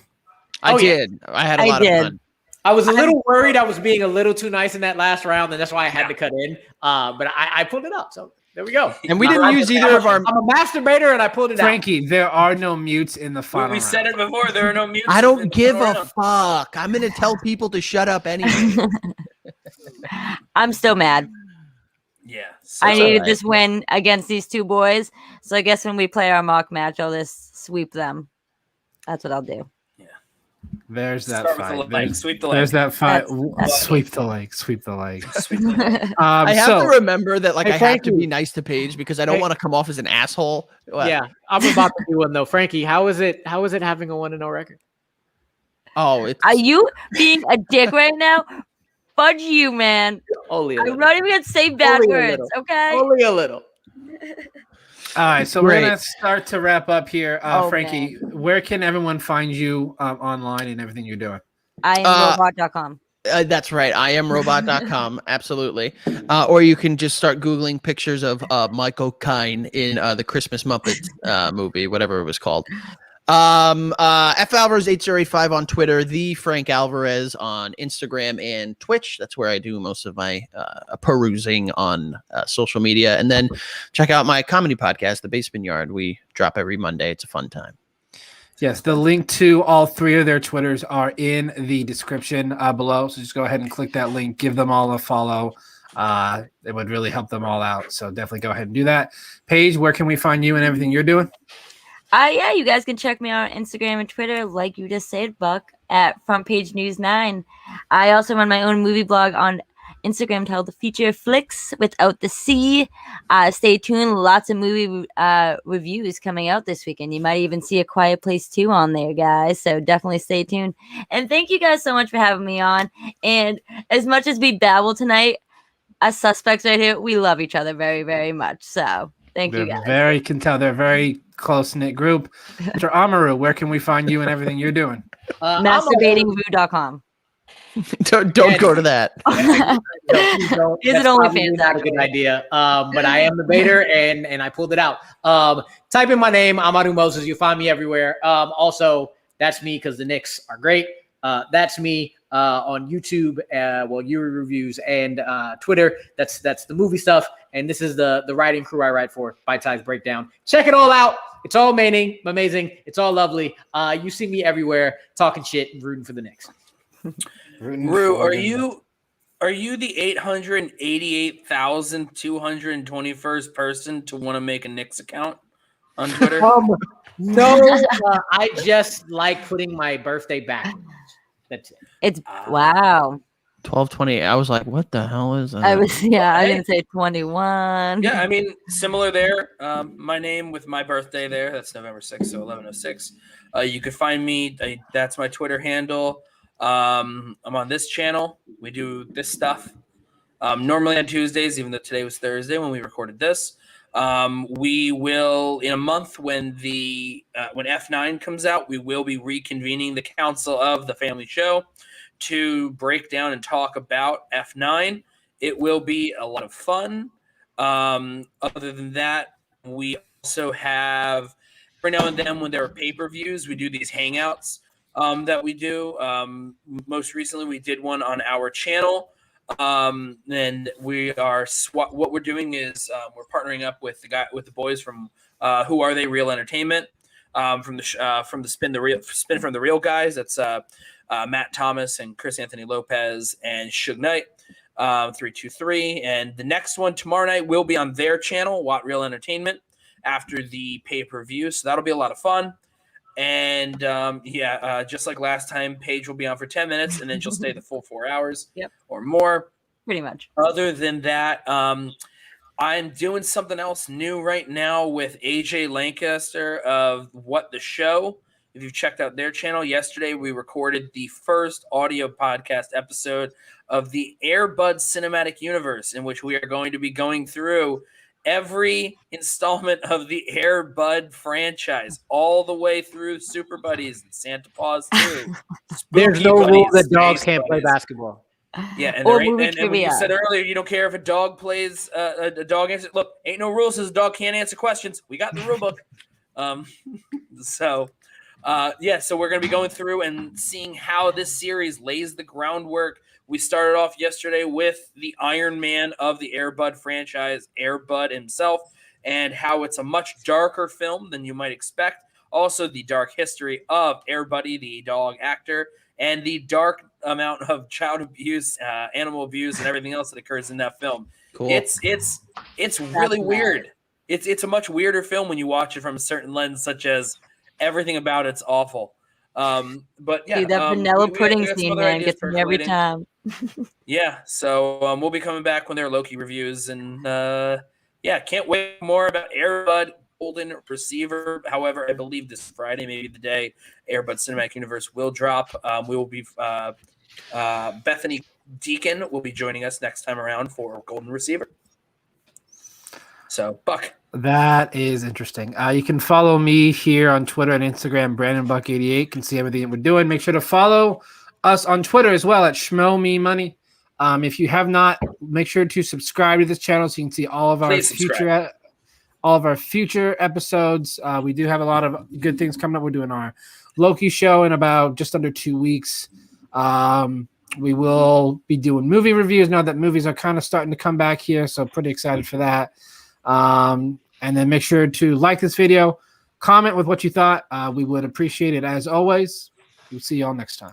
I did. I had a lot of fun. I was a little worried I was being a little too nice in that last round, and that's why I had to cut in. But I pulled it up, so there we go. And we didn't use either of our... I'm a masturbator, and I pulled it Frankie, there are no mutes in the final We said it before. There are no mutes. I don't give a fuck. I'm going to tell people to shut up anyway. I'm still mad. Yeah. I needed this win against these two boys. So I guess when we play our mock match, I'll just sweep them. That's what I'll do. There's that fight. Sweep the leg. There's that fight. Sweep the leg. Sweep the leg. I have to remember that, I have to be nice to Paige because I don't want to come off as an asshole. Yeah, I'm about to do one though. Frankie, how is it having a 1-0 record? Oh, are you being a dick right now? Fudge you, man. Only a little. I'm not even gonna say bad words. Okay. Only a little. All right, so we're gonna start to wrap up here. Frankie, man. where can everyone find you online and everything you're doing? I am robot.com. That's right. I am robot.com. Absolutely. Or you can just start Googling pictures of Michael Caine in the Christmas Muppets movie, whatever it was called. F Alvarez 8085 on Twitter, the Frank Alvarez on Instagram and Twitch. That's where I do most of my perusing on social media. And then check out my comedy podcast, The Basement Yard. We drop every Monday. It's a fun time. Yes, the link to all three of their Twitters are in the description below. So just go ahead and click that link. Give them all a follow. It would really help them all out. So definitely go ahead and do that. Paige, where can we find you and everything you're doing? Yeah, you guys can check me out on Instagram and Twitter, like you just said, Buck, at Front Page News 9. I also run my own movie blog on Instagram titled The Feature Flicks Without the C. Stay tuned. Lots of movie reviews coming out this weekend. You might even see A Quiet Place 2 on there, guys. So definitely stay tuned. And thank you guys so much for having me on. And as much as we babble tonight, us suspects right here, we love each other very, very much. So thank you guys. They're very close-knit group. Mr. Amaru, where can we find you and everything you're doing? Masturbatingvoo.com. Don't go to that. Is it OnlyFans? Not a good idea. But I am the baiter, and I pulled it out. Type in my name, Amaru Moses. You'll find me everywhere. Also, that's me because the Knicks are great. That's me on YouTube. Yuri Reviews and Twitter. That's the movie stuff. And this is the writing crew I write for, Bite Size Breakdown. Check it all out. It's all amazing. It's all lovely. You see me everywhere talking shit and rooting for the Knicks. Rue, are you the 888,221st person to want to make a Knicks account on Twitter? No, I just like putting my birthday backwards. That's it. It's wow. 12/28. I was like, what the hell is that? I didn't say 21. Yeah, I mean, similar there. My name with my birthday there. That's November 6th, so 11/06. You could find me. That's my Twitter handle. I'm on this channel. We do this stuff normally on Tuesdays, even though today was Thursday when we recorded this. We will, in a month when F9 comes out, we will be reconvening the Council of the Family Show to break down and talk about F9. It will be a lot of fun. Other than that, we also have every now and then when there are pay-per-views, we do these hangouts that we do. Most recently, we did one on our channel. And we are what we're doing is we're partnering up with the boys from Who Are They Real Entertainment, from the Spin from the Real guys. That's Matt Thomas and Chris Anthony Lopez and Suge Knight, 323. And the next one tomorrow night will be on their channel, What Real Entertainment, after the pay-per-view. So that'll be a lot of fun. And just like last time, Paige will be on for 10 minutes and then she'll stay the full 4 hours or more. Pretty much. Other than that, I'm doing something else new right now with AJ Lancaster of What the Show. If you've checked out their channel, yesterday we recorded the first audio podcast episode of the Air Bud Cinematic Universe, in which we are going to be going through every installment of the Air Bud franchise, all the way through Super Buddies and Santa Paws 2. There's no rule that dogs can't play basketball. Yeah, and, Or and when you said earlier, you don't care if a dog plays a dog answer. Look, ain't no rules as a dog can't answer questions. We got the rule book. So we're going to be going through and seeing how this series lays the groundwork. We started off yesterday with the Iron Man of the Air Bud franchise, Air Bud himself, and how it's a much darker film than you might expect. Also, the dark history of Air Buddy, the dog actor, and the dark amount of child abuse, animal abuse, and everything else that occurs in that film. Cool. It's really weird. It's a much weirder film when you watch it from a certain lens, such as everything about it's awful. But yeah, dude, that vanilla pudding scene, man, gets me every time. Yeah, so we'll be coming back when there are Loki reviews, and can't wait more about Air Bud Golden Receiver. However, I believe this Friday, maybe the day Air Bud Cinematic Universe will drop. We will be Bethany Deacon will be joining us next time around for Golden Receiver. So, Buck. That is interesting. You can follow me here on Twitter and Instagram, BrandonBuck88. You can see everything that we're doing. Make sure to follow us on Twitter as well at SchmoeMeMoney. If you have not, make sure to subscribe to this channel so you can see all of our future episodes. We do have a lot of good things coming up. We're doing our Loki show in about just under 2 weeks. We will be doing movie reviews now that movies are kind of starting to come back here, so pretty excited for that. And then make sure to like this video, comment with what you thought. We would appreciate it as always. We'll see you all next time.